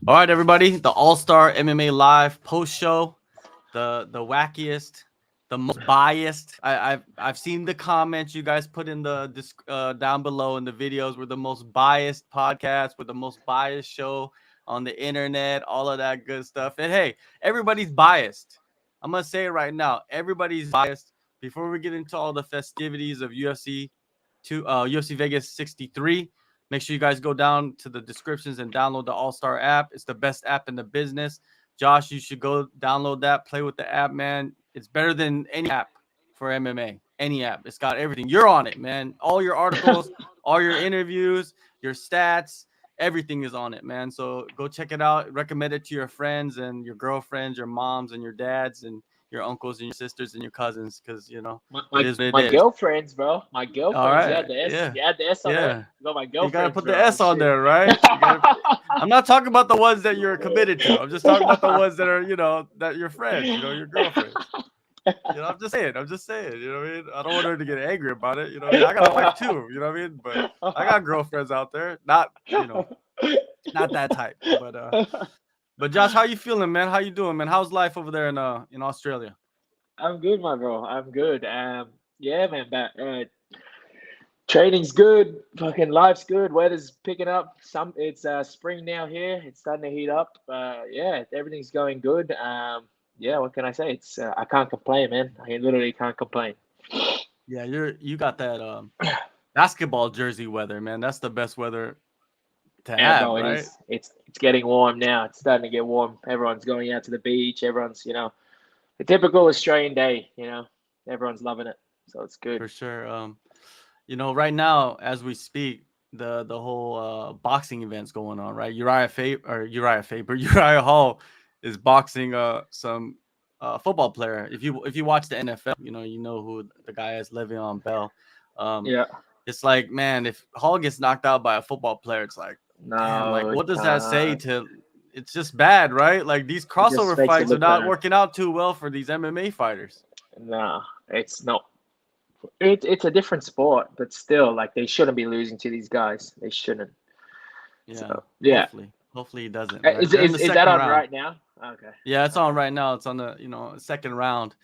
All right, everybody. The AllStar MMA Live post show, the wackiest, the most biased. I've seen the comments you guys put in the down below in the videos. We're the most biased podcast. We're the most biased show on the internet. All of that good stuff. And hey, everybody's biased. I'm gonna say it right now. Everybody's biased. Before we get into all the festivities of UFC Vegas 63. Make sure you guys go down to the descriptions and download the AllStar app. It's the best app in the business. Josh, you should go download that. Play with the app, man. It's better than any app for MMA. Any app. It's got everything. You're on it, man. All your articles, all your interviews, your stats, everything is on it, man. So go check it out. Recommend it to your friends and your girlfriends, your moms and your dads and your uncles and your sisters and your cousins, because my girlfriends, bro. My girlfriends. All right. You had the S. Yeah. You had the S on it. You got my girlfriends. You gotta put the bro. S on there, right? I'm not talking about the ones that you're committed to. I'm just talking about the ones that are, that your friends, your girlfriend. I'm just saying. You know what I mean? I don't want her to get angry about it. I got a wife too. You know what I mean? But I got girlfriends out there. Not that type. But Josh, how you feeling, man? How you doing, man? How's life over there in Australia? I'm good, my bro. I'm good. Yeah, man. Training's good. Fucking life's good. Weather's picking up. It's spring now here. It's starting to heat up. Yeah, everything's going good. Yeah, what can I say? It's I can't complain, man. I literally can't complain. Yeah, you got that basketball jersey weather, man. That's the best weather to have, bro, right? It is. It's getting warm now. It's starting to get warm. Everyone's going out to the beach. Everyone's, the typical Australian day, everyone's loving it. So it's good. For sure. Right now, as we speak, the whole boxing event's going on, right? Uriah Hall is boxing some football player. If you watch the NFL, you know who the guy is, Le'Veon Bell. Yeah. It's like, man, if Hall gets knocked out by a football player, it's like, damn, like what does that say to? It's just bad, right? Like these crossover fights are not working out too well for these MMA fighters. No, it's not. It's a different sport, but still, like they shouldn't be losing to these guys. They shouldn't. Yeah. So, yeah. Hopefully he doesn't. Right? Is that on right now? Okay. Yeah, it's on right now. It's on the second round.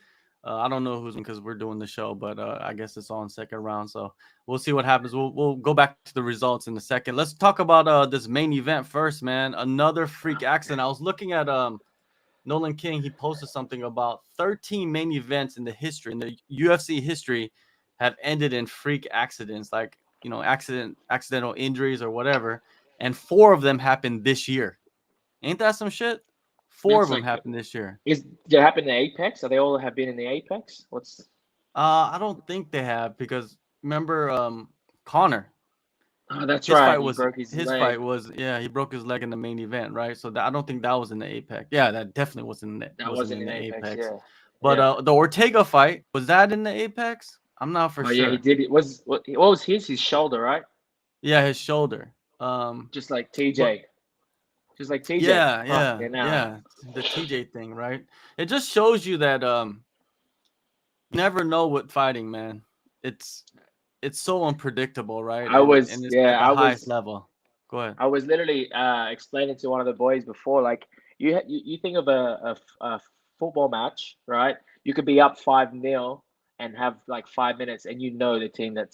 I don't know who's because we're doing the show, but I guess it's on second round. So we'll see what happens. We'll go back to the results in a second. Let's talk about this main event first, man. Another freak accident. I was looking at Nolan King. He posted something about 13 main events in the UFC history have ended in freak accidents, like accidental injuries or whatever, and 4 of them happened this year. Ain't that some shit? 4 of them happened this year. Did it happen in the Apex? Are they all have been in the Apex? I don't think they have, because remember Connor. Oh, that's right. His fight was he broke his leg in the main event, right? So I don't think that was in the Apex. Yeah, that definitely wasn't in the Apex. Yeah. But the Ortega fight, was that in the Apex? I'm not for sure. Yeah, he did. What was his shoulder, right? Yeah, his shoulder. Just like TJ. Just like TJ. Yeah. The TJ thing, right? It just shows you that you never know with fighting, man. It's so unpredictable, right? I was highest level. Go ahead. I was literally explaining to one of the boys before, like you think of a football match, right? You could be up 5-0 and have like 5 minutes, and the team that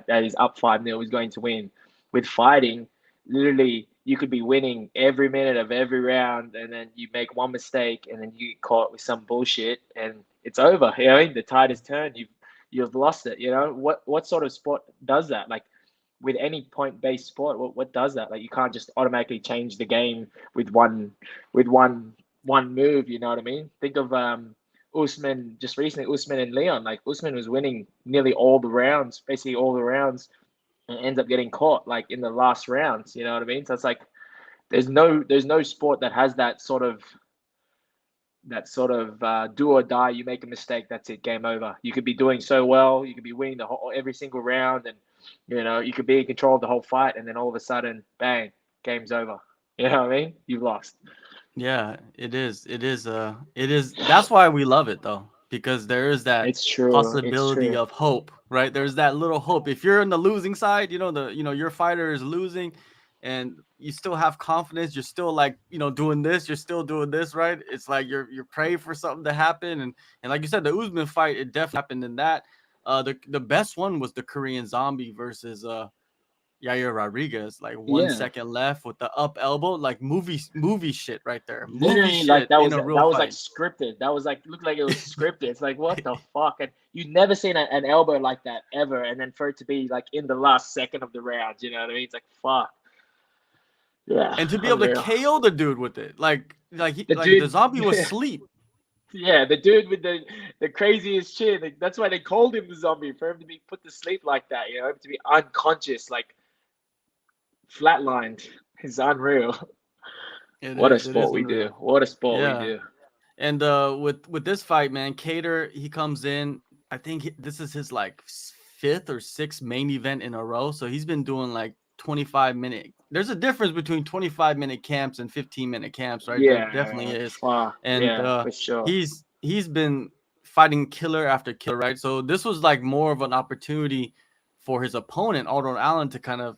is up 5-0 is going to win. With fighting, literally, you could be winning every minute of every round, and then you make one mistake, and then you get caught with some bullshit, and it's over. The tide has turned. You've lost it. What sort of sport does that? Like with any point-based sport, what does that? Like you can't just automatically change the game with one move. You know what I mean? Think of Usman just recently. Usman and Leon. Like Usman was winning nearly basically all the rounds, and ends up getting caught like in the last rounds. You know what I mean? So it's like there's no sport that has that sort of do or die. You make a mistake, that's it, game over. You could be doing so well, you could be winning every single round, and you could be in control of the whole fight, and then all of a sudden, bang, game's over. You know what I mean? You've lost. Yeah, it is. That's why we love it, though, because there is that possibility of hope, right? There's that little hope. If you're in the losing side, your fighter is losing, and you still have confidence. You're still like, doing this. You're still doing this, right? It's like you're praying for something to happen, and like you said, the Usman fight, it definitely happened in that. The best one was the Korean Zombie versus Yair Rodriguez. Like one Yeah. second left with the up elbow, like movie shit right there. Movie Literally, like shit in a real like fight. scripted. That was like looked like it was scripted. It's like what the fuck, and you never seen an elbow like that ever, and then for it to be like in the last second of the round, you know what I mean? It's like fuck, yeah, And to be able to unreal. KO the dude with it, like The the dude, Zombie was asleep. yeah, the dude with the craziest chin. Like, that's why they called him the zombie, for him to be put to sleep like that. You know, to be unconscious, like flatlined. Is unreal. It What a is. It sport is we do. unreal. What a sport we Yeah. do. And with this fight, man, Kattar, he comes in. I think this is his like fifth or sixth main event in a row. So he's been doing like 25-minute. There's a difference between 25-minute camps and 15-minute camps, right? There definitely Yeah, is. far. And Yeah, for sure. he's been fighting killer after killer, right? So this was like more of an opportunity for his opponent, Arnold Allen, to kind of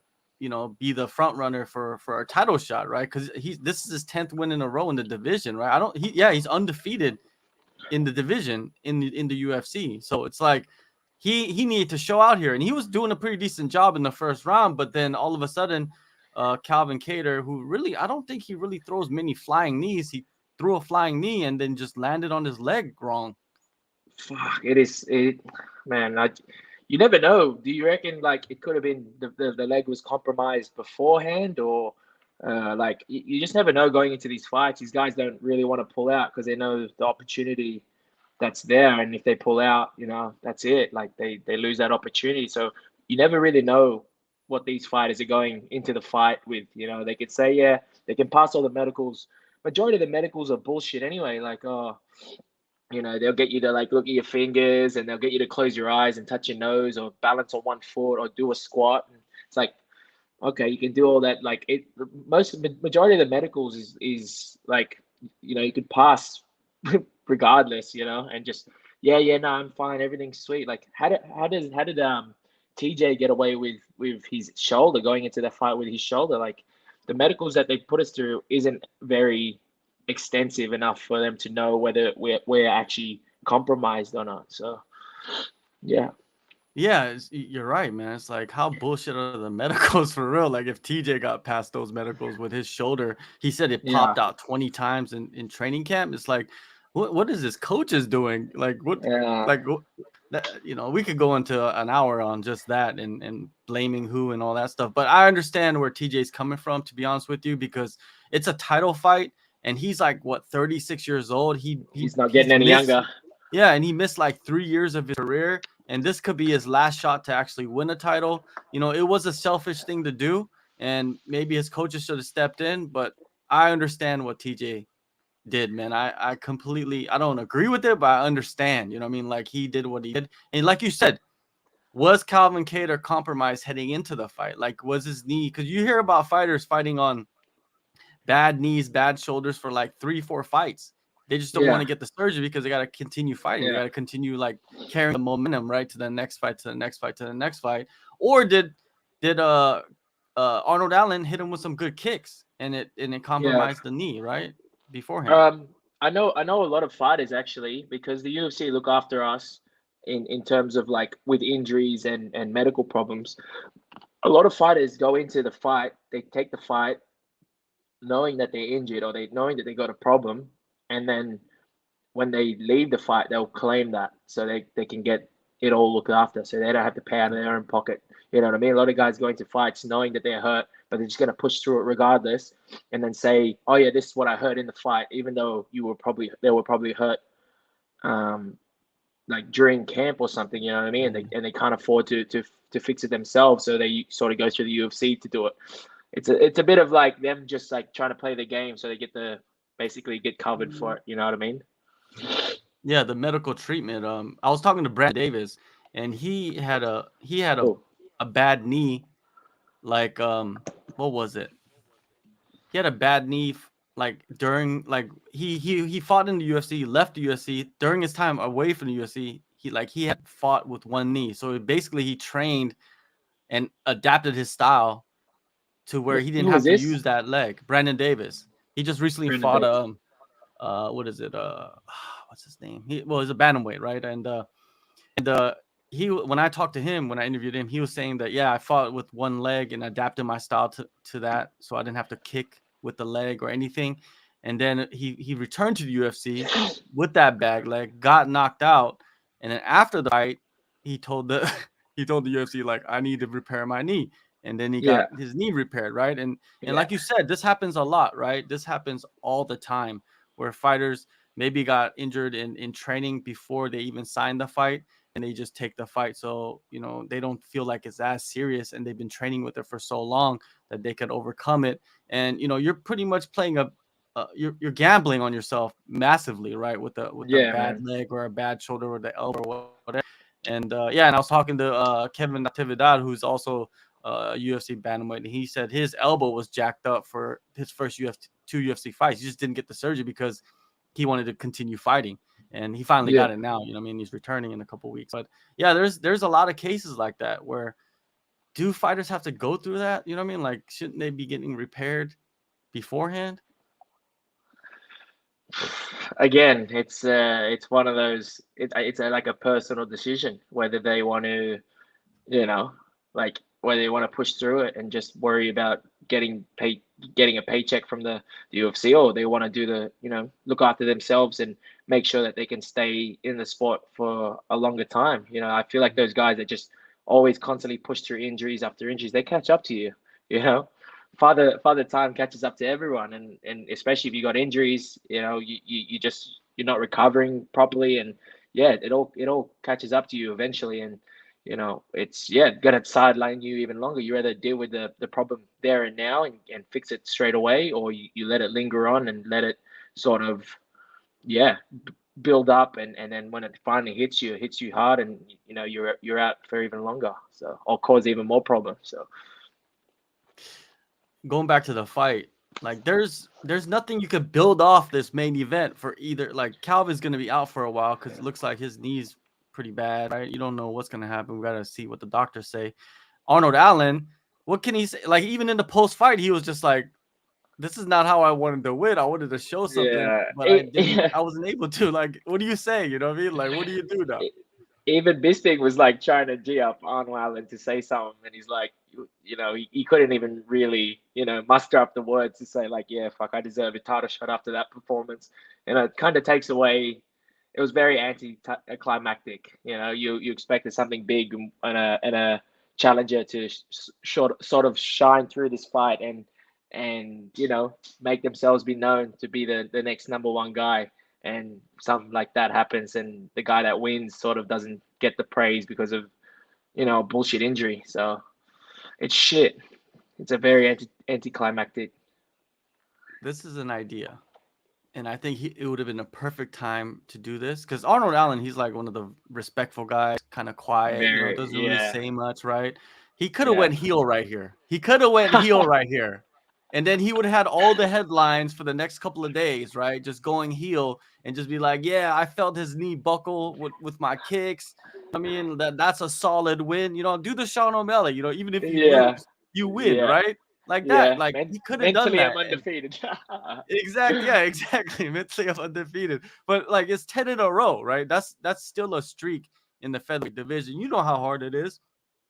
be the front runner for a title shot, right? Because this is his 10th win in a row in the division, right? He's undefeated in the division in the UFC. So it's like he needed to show out here, and he was doing a pretty decent job in the first round. But then all of a sudden, Calvin Kattar, who really I don't think he really throws many flying knees, he threw a flying knee and then just landed on his leg wrong. Fuck, man. You never know. Do you reckon like it could have been the leg was compromised beforehand, or like you just never know going into these fights. These guys don't really want to pull out because they know the opportunity that's there, and if they pull out, that's it. Like they lose that opportunity. So you never really know what these fighters are going into the fight with. They could say, yeah, they can pass all the medicals. Majority of the medicals are bullshit anyway. Like, oh, they'll get you to like look at your fingers, and they'll get you to close your eyes and touch your nose, or balance on one foot, or do a squat. And it's like, okay, you can do all that. Like majority of the medicals is like, you could pass regardless, and just yeah, no, I'm fine, everything's sweet. Like how did TJ get away with his shoulder, going into the fight with his shoulder? Like the medicals that they put us through isn't very extensive enough for them to know whether we're actually compromised or not. So yeah. Yeah, you're right, man. It's like, how bullshit are the medicals for real? Like, if TJ got past those medicals with his shoulder, he said it Yeah. popped out 20 times in training camp. It's like, what is this coach is doing? Like, Yeah. we could go into an hour on just that and blaming who and all that stuff. But I understand where TJ's coming from, to be honest with you, because it's a title fight, and he's like, what, 36 years old? He's not getting any missed, younger. yeah, and he missed like 3 years of his career, and this could be his last shot to actually win a title. It was a selfish thing to do, and maybe his coaches should have stepped in, but I understand what TJ did, man. I completely, I don't agree with it, but I understand. You know what I mean? Like, he did what he did. And like you said, was Calvin Kattar compromised heading into the fight? Like, was his knee? Because you hear about fighters fighting on bad knees, bad shoulders for like 3-4 fights. They just don't want Yeah. to get the surgery because they got to continue fighting. They Yeah. got to continue like carrying the momentum, right, to the next fight, to the next fight, to the next fight. Or did Arnold Allen hit him with some good kicks and it Yeah. compromised the knee, right, beforehand? I know a lot of fighters actually, because the UFC look after us in terms of like with injuries and medical problems. A lot of fighters go into the fight, they take the fight knowing that they're injured, or they knowing that they got a problem, and then when they leave the fight, they'll claim that so they can get it all looked after, so they don't have to pay out of their own pocket. You know what I mean? A lot of guys go into fights knowing that they're hurt, but they're just going to push through it regardless, and then say, "Oh yeah, this is what I heard in the fight," even though they were probably hurt, like during camp or something. You know what I mean? And they can't afford to fix it themselves, so they sort of go through the UFC to do it. It's a bit of like them just like trying to play the game, so they basically get covered for it. You know what I mean? Yeah, the medical treatment. I was talking to Brad Davis, and he had Oh, a bad knee. Like, what was it? He had a bad knee, like during, like, he fought in the UFC, left the UFC during his time away from the UFC. He had fought with one knee, so basically he trained and adapted his style to where he didn't Who was have to this? use that leg. Brandon Davis. He just recently Brandon fought Davis. what is it? What's his name? He's a bantamweight, right? And he when I talked to him, when I interviewed him, he was saying that yeah, I fought with one leg and adapted my style to that, so I didn't have to kick with the leg or anything. And then he returned to the UFC with that bag leg, got knocked out, and then after the fight, he told the he told the UFC like I need to repair my knee, and then he Yeah, got his knee repaired, right? And yeah, like you said, this happens a lot, right? This happens all the time where fighters maybe got injured in training before they even signed the fight and they just take the fight. So, they don't feel like it's as serious and they've been training with it for so long that they could overcome it. And, you're pretty much playing you're gambling on yourself massively, right? With the yeah, bad man. leg or a bad shoulder or the elbow or whatever. And yeah, and I was talking to Kevin Natividad, who's also a UFC bantamweight, and he said his elbow was jacked up for his first two UFC fights. He just didn't get the surgery because he wanted to continue fighting, and he finally Yeah. got it now. I mean, he's returning in a couple weeks. But yeah, there's a lot of cases like that where do fighters have to go through that? You know what I mean? Like, shouldn't they be getting repaired beforehand? Again, it's one of those. It's like a personal decision whether they want to, you know, like whether they want to push through it and just worry about getting a paycheck from the UFC, or they want to do look after themselves and make sure that they can stay in the sport for a longer time. I feel like those guys that just always constantly push through injuries after injuries, they catch up to you. You know, father time catches up to everyone, and especially if you got injuries, you're not recovering properly, and yeah, it all catches up to you eventually, and it's gonna sideline you even longer. You either deal with the problem there and now and fix it straight away, or you let it linger on and let it sort of build up, and then when it finally hits you, it hits you hard, and you're out for even longer, so or cause even more problems. So Going back to the fight, like there's nothing you could build off this main event for either. Like Calvin's gonna be out for a while because it looks like his knee's pretty bad, right? You don't know what's gonna happen. We gotta see what the doctors say. Arnold Allen, what can he say? Like even in the post fight, he was just like, "This is not how I wanted to win. I wanted to show something, yeah, but I didn't. I wasn't able to." Like, what do you say? You know what I mean? Like, what do you do now? even Bisping was like trying to G up Arnold Allen to say something, and he's like, he couldn't even really, muster up the words to say like, yeah, fuck, I deserve a title shot after that performance. It kind of takes away. It was very anti-climactic. You expected something big and a challenger to sort of shine through this fight and make themselves be known to be the next number one guy, and something like that happens, and the guy that wins sort of doesn't get the praise because of a bullshit injury. So it's shit. It's a very anticlimactic. This is an idea. And I think it would have been a perfect time to do this because Arnold Allen, he's like one of the respectful guys, kind of quiet, Very, doesn't really yeah, say much, right? He could have yeah. went heel right here. He could have went heel right here. And then he would have had all the headlines for the next couple of days, right? Just going heel and just be like, yeah, I felt his knee buckle with my kicks. I mean, that's a solid win. Do the Sean O'Malley, even if you Yeah, lose, you win, yeah, right? Like that. yeah. Like he could have done Mentally, I'm that. And undefeated. yeah, exactly. Mentally, I'm undefeated, but like it's 10 in a row, right? That's still a streak in the featherweight division. You know how hard it is.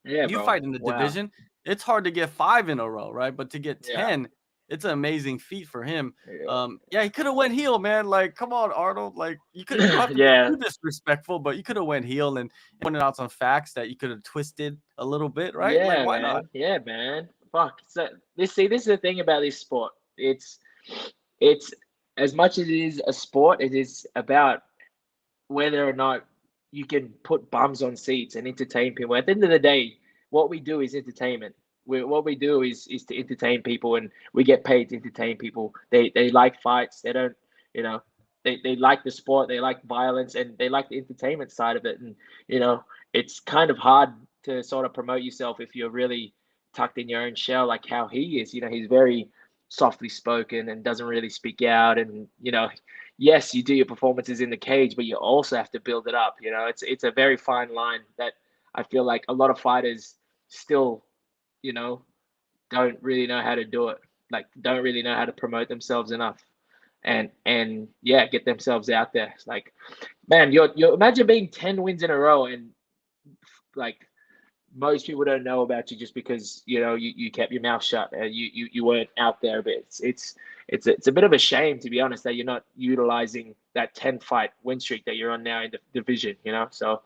Yeah, You bro. fight in the Wow. division, it's hard to get 5 in a row, right? But to get Yeah. 10, it's an amazing feat for him. Yeah. Yeah, he could have went heel, man. Like, come on, Arnold. Like, you don't have to be Yeah. too disrespectful, but you could have went heel and pointed out some facts that you could have twisted a little bit, right? Like, Yeah, why not? man. Yeah, man. Fuck. So this is the thing about this sport. It's as much as it is a sport, it is about whether or not you can put bums on seats and entertain people. At the end of the day, what we do is entertainment. What we do is to entertain people, and we get paid to entertain people. They like fights. They don't, you know, they like the sport. They like violence, and they like the entertainment side of it. And it's kind of hard to sort of promote yourself if you're really tucked in your own shell, like how he is. He's very softly spoken and doesn't really speak out, and yes, you do your performances in the cage, but you also have to build it up. It's a very fine line that I feel like a lot of fighters still, you know, don't really know how to do it. Like, don't really know how to promote themselves enough, and yeah, get themselves out there. It's like, man, you imagine being 10 wins in a row, and like most people don't know about you just because you kept your mouth shut and you weren't out there. But it's a bit of a shame, to be honest, that you're not utilizing that 10 fight win streak that you're on now in the division. So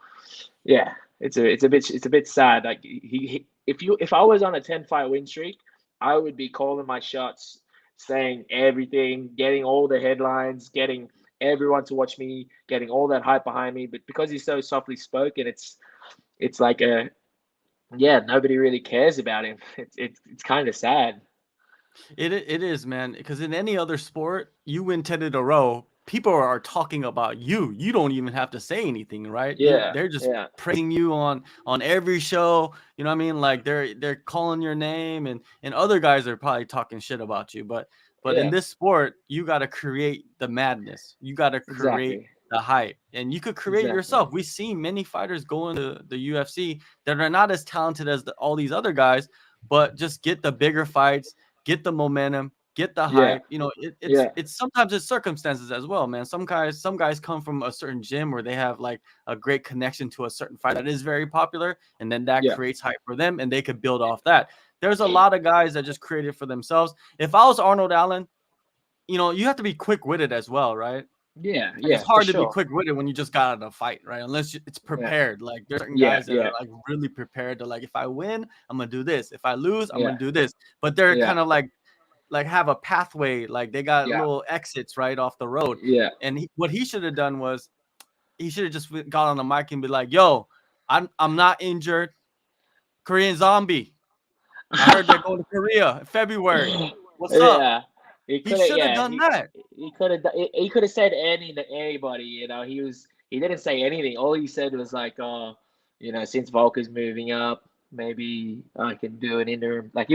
yeah, it's a bit sad. Like if I was on a 10 fight win streak, I would be calling my shots, saying everything, getting all the headlines, getting everyone to watch me, getting all that hype behind me. But because he's so softly spoken, it's like yeah, nobody really cares about him. It's kind of sad. It is, man. Because in any other sport, you win 10 in a row, people are talking about you. You don't even have to say anything, right? Yeah, They're just yeah, praising you on every show. You know what I mean? Like they're calling your name, and other guys are probably talking shit about you. But in yeah, this sport, you got to create the madness. You got to create exactly, the hype, and you could create exactly. yourself. We see many fighters go into the UFC that are not as talented as all these other guys, but just get the bigger fights, get the momentum, get the Yeah, hype. It's yeah, it's sometimes it's circumstances as well, man. Some guys come from a certain gym where they have like a great connection to a certain fight that is very popular, and then that yeah, creates hype for them, and they could build off that. There's a lot of guys that just created for themselves. If I was Arnold Allen, you have to be quick witted as well, right? yeah, And it's yeah, for hard to be sure. quick witted when you just got out of a fight, right? Unless it's Yeah, prepared. Like there's certain yeah, guys that are yeah, like really prepared to like, if I win, I'm gonna do this. If I lose, I'm yeah, gonna do this. But they're yeah, kind of like have a pathway, like they got yeah, little exits right off the road. yeah. And what he should have done was he should have just got on the mic and be like, "Yo, I'm not injured. Korean Zombie. I heard they're going to Korea in February. What's up?" Yeah, he He could have. should have Yeah, done that. he could have. He could have said anybody. He didn't say anything. All he said was like, "Oh, since Volker's moving up, maybe I can do an interim." Like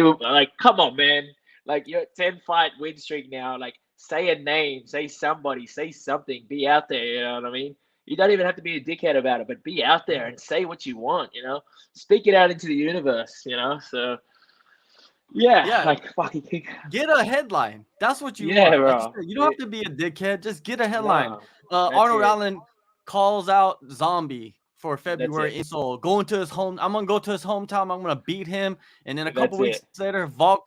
come on, man. Like you're at 10 fight win streak now. Like say a name, say somebody, say something. Be out there. You know what I mean? You don't even have to be a dickhead about it, but be out there and say what you want. Speak it out into the universe. So. Yeah, Yeah, like fucking. get a headline. That's what you Yeah, want. Like you bro. said, you don't have to be a dickhead. Just get a headline. No, that's Arnold it. Allen calls out Zombie for That's February it. in Seoul. Going to his home. I'm gonna go to his hometown. I'm gonna beat him. And then a couple That's weeks it. later, Volk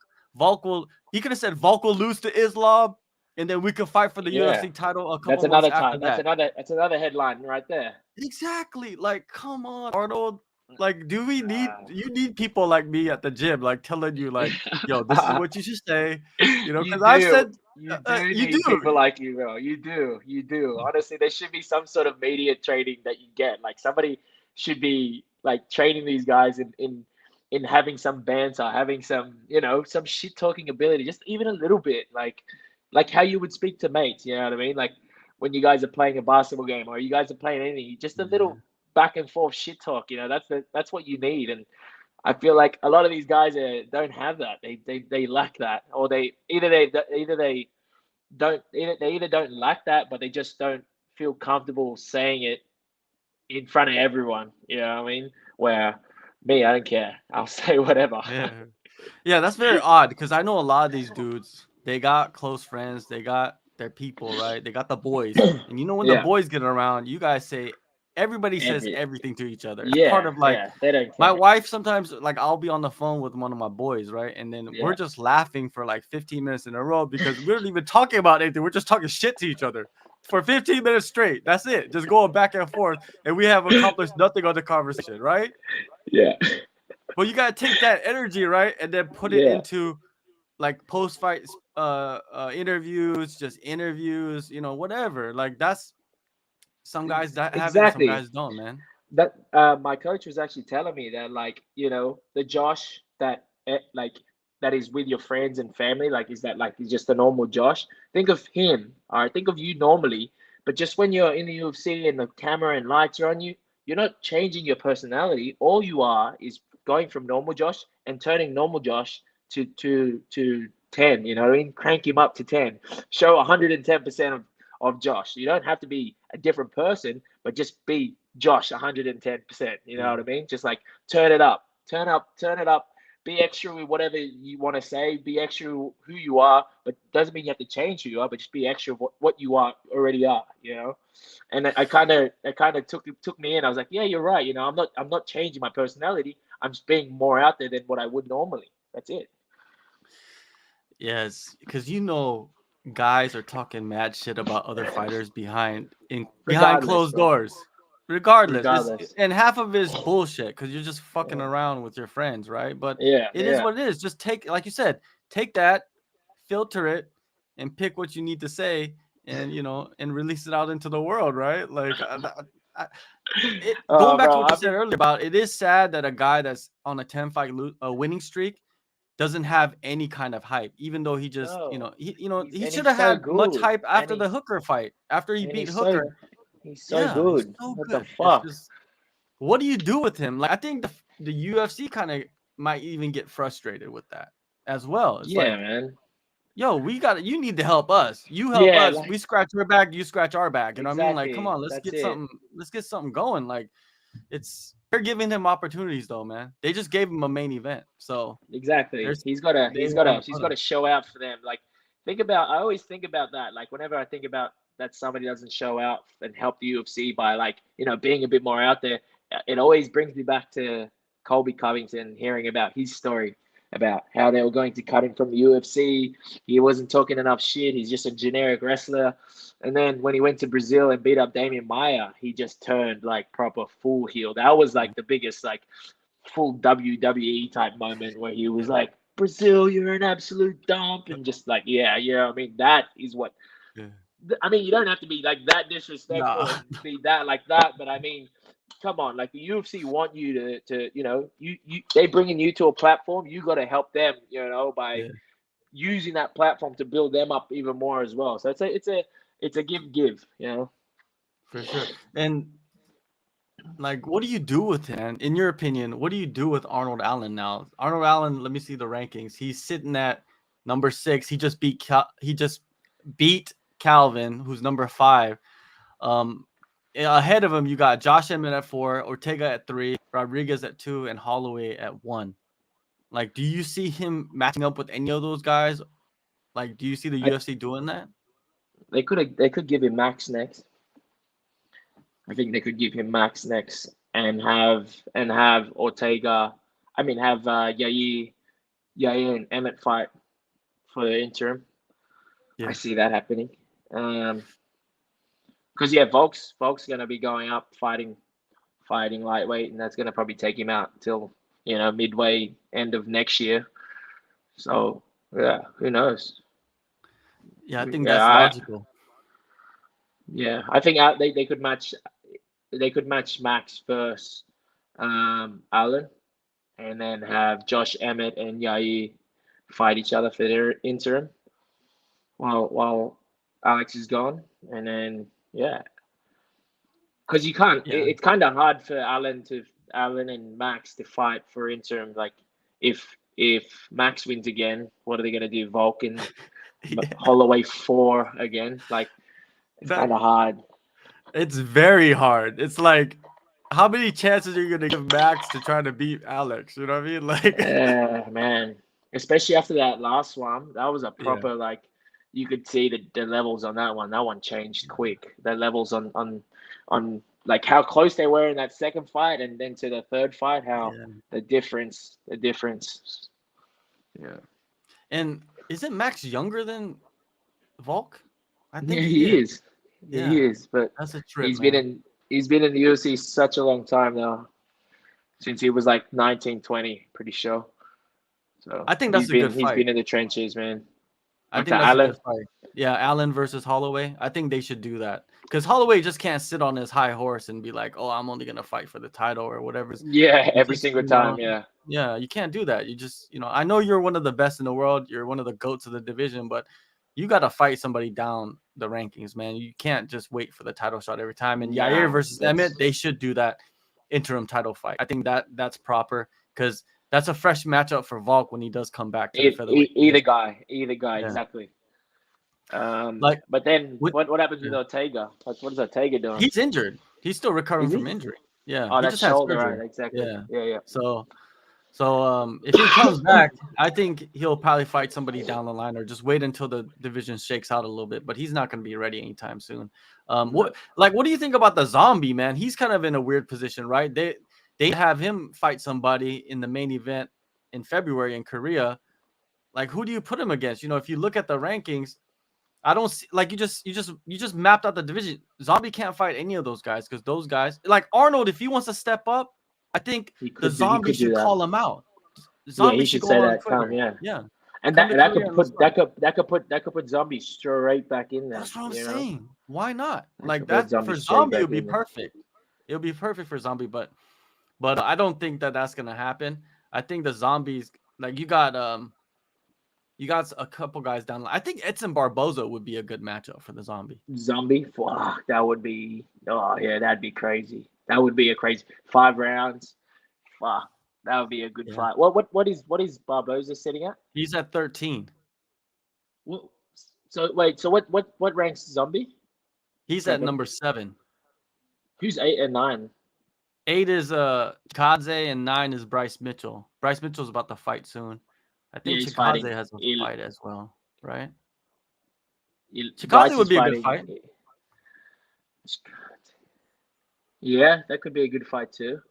will. He could have said Volk will lose to Islam, and then we could fight for the Yeah, UFC title a that's couple months another after time. that. That's another headline right there. Exactly. Like, come on, Arnold. Like, Uh, you need people like me at the gym, like telling you, like, yo, this is what you should say. you Because I've do. said You do you do. need people like you, bro. You do. You do. Honestly, there should be some sort of media training that you get. Like somebody should be like training these guys in having some banter, having some shit talking ability, just even a little bit, like how you would speak to mates. You know what I mean? Like when you guys are playing a basketball game or you guys are playing anything, just a little Yeah. back and forth shit talk. That's what you need. And I feel like a lot of these guys don't have that. They lack that, or they either don't lack that, but they just don't feel comfortable saying it in front of everyone. You know what I mean? Where me, I don't care. I'll say whatever. Yeah. Yeah, that's very odd because I know a lot of these dudes, they got close friends, they got their people, right? They got the boys. And when the Yeah. boys get around, you guys say everybody says Every everything to each other. It's part yeah, of like yeah. They don't my care. wife sometimes, like, I'll be on the phone with one of my boys, right? And then we're Yeah. just laughing for like 15 minutes in a row because we're not even talking about anything. We're just talking shit to each other for 15 minutes straight. That's it. Just going back and forth. And we have accomplished nothing on the conversation, right? Yeah. But you gotta take that energy, right? And then put it Yeah. into like post fight interviews, just interviews, whatever. Like that's some guys that have it and some Exactly. guys don't, man. That my coach was actually telling me that, like, the Josh that is with your friends and family, like, is that like, he's just a normal Josh. Think of him, all right? Think of you normally, but just when you're in the UFC and the camera and lights are on you, you're not changing your personality. All you are is going from normal Josh and turning normal Josh to 10. You know what I mean? Crank him up to 10. Show 110% of Josh. You don't have to be a different person, but just be Josh 110%. You know Yeah. what I mean? Just like turn it up, turn it up, be extra with whatever you want to say. Be extra who you are, but doesn't mean you have to change who you are. But just be extra what you are already are. You know. And I kind of took me in. I was like, yeah, you're right. You know, I'm not changing my personality. I'm just being more out there than what I would normally. That's it. Yes, because guys are talking mad shit about other fighters behind Regardless, closed bro. doors. Regardless, Regardless. and half of it is bullshit because you're just fucking around with your friends, right? But Yeah, it is yeah. what it is. Just take, like you said, take that, filter it, and pick what you need to say, and and release it out into the world, right? Like, going Oh, back to bro, what you I've said been. earlier about it is sad that a guy that's on a 10-fight winning streak doesn't have any kind of hype, even though he just, No, he and should he's have so had much good, hype after the Hooker fight, after he and beat he's so Hooker. he's so Yeah, he's good. so What the good. It's fuck? just, what do you do with him? Like, I think the UFC kind of might even get frustrated with that as well. It's Yeah, like, man. yo, you need to help us. You help Yeah, us. like We scratch your back, you scratch our back. You know what I mean? Like, come exactly. on, That's it. let's get something going. Like, they're giving him opportunities though, man. They just gave him a main event. So Exactly. there's He's got to they want to he's put got him. to show out for them. Like I always think about that. Like whenever I think about that somebody doesn't show out and help the UFC by like, being a bit more out there, it always brings me back to Colby Covington hearing about his story about how they were going to cut him from the UFC. He wasn't talking enough shit. He's just a generic wrestler. And then when he went to Brazil and beat up Damian Maia, he just turned like proper full heel. That was like the biggest like full WWE type moment where he was Yeah. like, Brazil, you're an absolute dump. And just like, yeah, yeah. I mean, that is what, Yeah. I mean, you don't have to be like that disrespectful Nah. and be that like that. But I mean, come on, like the UFC want you to they bringing you to a platform. You got to help them, by Yeah, using that platform to build them up even more as well. So it's a give. for sure. And like, what do you do with him? Man? In your opinion, what do you do with Arnold Allen now? Arnold Allen, let me see the rankings. He's sitting at number 6. He just beat Calvin, who's number 5. Ahead of him, you got Josh Emmett at 4, Ortega at 3, Rodriguez at 2, and Holloway at 1. Like, do you see him matching up with any of those guys? Like, do you see the I, UFC doing that? they could give him Max next. I think they could give him Max next and have Ortega. I mean, have Yair and Emmett fight for the interim. I Yeah. see that happening. Because yeah, Volk's gonna be going up fighting lightweight, and that's gonna probably take him out till midway end of next year. So yeah, who knows? Yeah, I think Yeah, that's logical. I think they could match. They could match Max first, Allen, and then have Josh Emmett and Yair fight each other for their interim while Alex is gone, and then yeah, because you can't. Yeah. It's kind of hard for Allen and Max to fight for interim. Like if Max wins again, what are they gonna do? Vulcan, Yeah. Holloway 4 again? Like it's That kind of hard. It's very hard. It's like, how many chances are you gonna give Max to try to beat Alex? You know what I mean? Like, Man, especially after that last one, that was a yeah, proper like you could see the levels on that one. That one changed quick. The levels on like how close they were in that second fight, and then to the third fight, how yeah. the difference. Yeah, And isn't Max younger than Volk? I yeah, think he he is. is. He Yeah, is, but that's a trip, he's been man. in he's been in the UFC such a long time now, since he was like 19, 20, pretty sure. So I think he's that's a been good he's fight. been in the trenches, man. I Like the think that's a Allen. good fight. Yeah, Allen versus Holloway. I think they should do that because Holloway just can't sit on his high horse and be like, "Oh, I'm only gonna fight for the title or whatever." Yeah, You every just, single time. Yeah, yeah, you can't do that. You just, I know you're one of the best in the world. You're one of the goats of the division, but you got to fight somebody down the rankings, man. You can't just wait for the title shot every time. And Yair nah, versus Emmett, they should do that interim title fight. I think that's proper because that's a fresh matchup for Volk when he does come back to the featherweight either division. guy, Yeah, exactly. like But then with, what happens with yeah. Ortega? Like, what is Ortega doing? He's injured. He's still recovering Is from he? injury. Yeah, Oh, he that just had shoulder, surgery. right? Exactly. Yeah, Yeah, yeah. so So if he comes back, I think he'll probably fight somebody down the line or just wait until the division shakes out a little bit. But he's not going to be ready anytime soon. What do you think about the Zombie, man? He's kind of in a weird position, right? They have him fight somebody in the main event in February in Korea. Like, who do you put him against? If you look at the rankings, I don't see, like, you just mapped out the division. Zombie can't fight any of those guys because those guys, like Arnold, if he wants to step up, I think the Zombie should call him out. Yeah, he Zombie should should say go on that. Twitter. Yeah. And that that could put Zombie straight back in there. That's what I'm saying. Why not? Like, that that for Zombie it would be perfect. It would be perfect for Zombie, but I don't think that's gonna happen. I think the Zombies, like, you got a couple guys down. I think Edson Barboza would be a good matchup for the Zombie. Fuck, that would be. Oh yeah, that'd be crazy. That would be a crazy 5 rounds. Fuck, that would be a good fight. What is Barboza sitting at? He's at 13. So wait, so what ranks Zombie? He's at number 7. Who's 8 and 9? 8 is Chikadze and 9 is Bryce Mitchell. Bryce Mitchell's about to fight soon. I think Chikadze has a fight as well, right? Chikadze would be a good fight. Yeah, that could be a good fight too.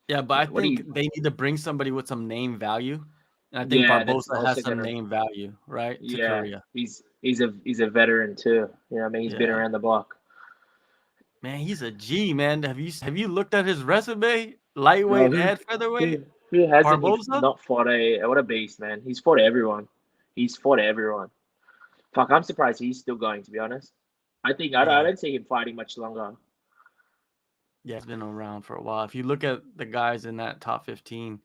Yeah, but I think they need to bring somebody with some name value. And I think Barboza has some name value, right? To Korea. He's a veteran too. You know what I mean? He's been around the block. Man, he's a G, man. Have you looked at his resume? Lightweight and featherweight? Who hasn't not fought what a beast, man. He's fought everyone. Fuck, I'm surprised he's still going, to be honest. I don't see him fighting much longer. Yeah, he's been around for a while. If you look at the guys in that top 15,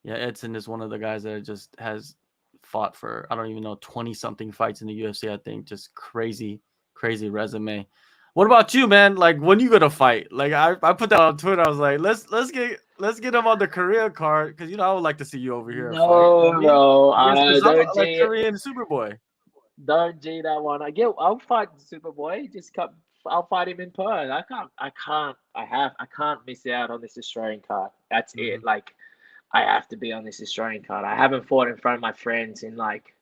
Edson is one of the guys that just has fought for, I don't even know, 20-something fights in the UFC, I think. Just crazy resume. What about you, man? Like, when you gonna fight? Like, I put that on Twitter. I was like, let's get him on the Korea card, because I would like to see you over here. No, like Korean Superboy. Don't G that one. I'll fight Superboy. I'll fight him in Perth. I can't miss out on this Australian card. That's it. Like, I have to be on this Australian card. I haven't fought in front of my friends in, like,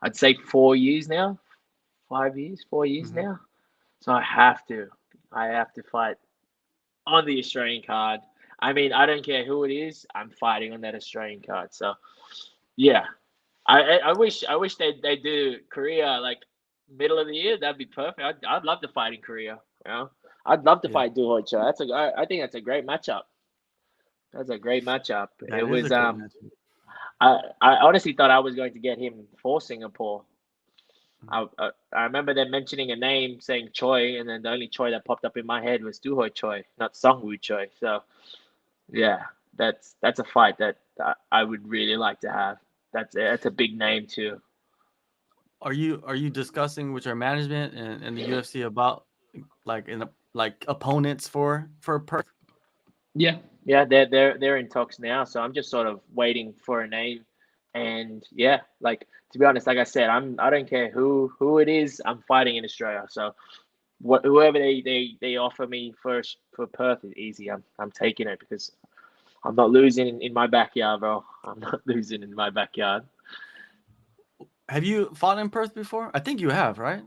I'd say 4 years now. 4 years now. So I have to fight on the Australian card. I mean, I don't care who it is. I'm fighting on that Australian card. So, yeah, I wish they do Korea like middle of the year. That'd be perfect. I'd love to fight in Korea. I'd love to fight Du Hoi Cho. I think that's a great matchup. That's a great matchup. It was I honestly thought I was going to get him for Singapore. I remember them mentioning a name saying Choi, and then the only Choi that popped up in my head was Du Hoi Choi, not Sungwoo Choi. So, yeah, that's a fight that I would really like to have. That's a big name too. Are you discussing with your management and the UFC about like opponents for Perth? Yeah, they're in talks now. So I'm just sort of waiting for a name, and like, to be honest, like I said, I don't care who it is. I'm fighting in Australia. So whoever they offer me for Perth is easy. I'm taking it, because I'm not losing in my backyard, bro. I'm not losing in my backyard. Have you fought in Perth before? I think you have, right?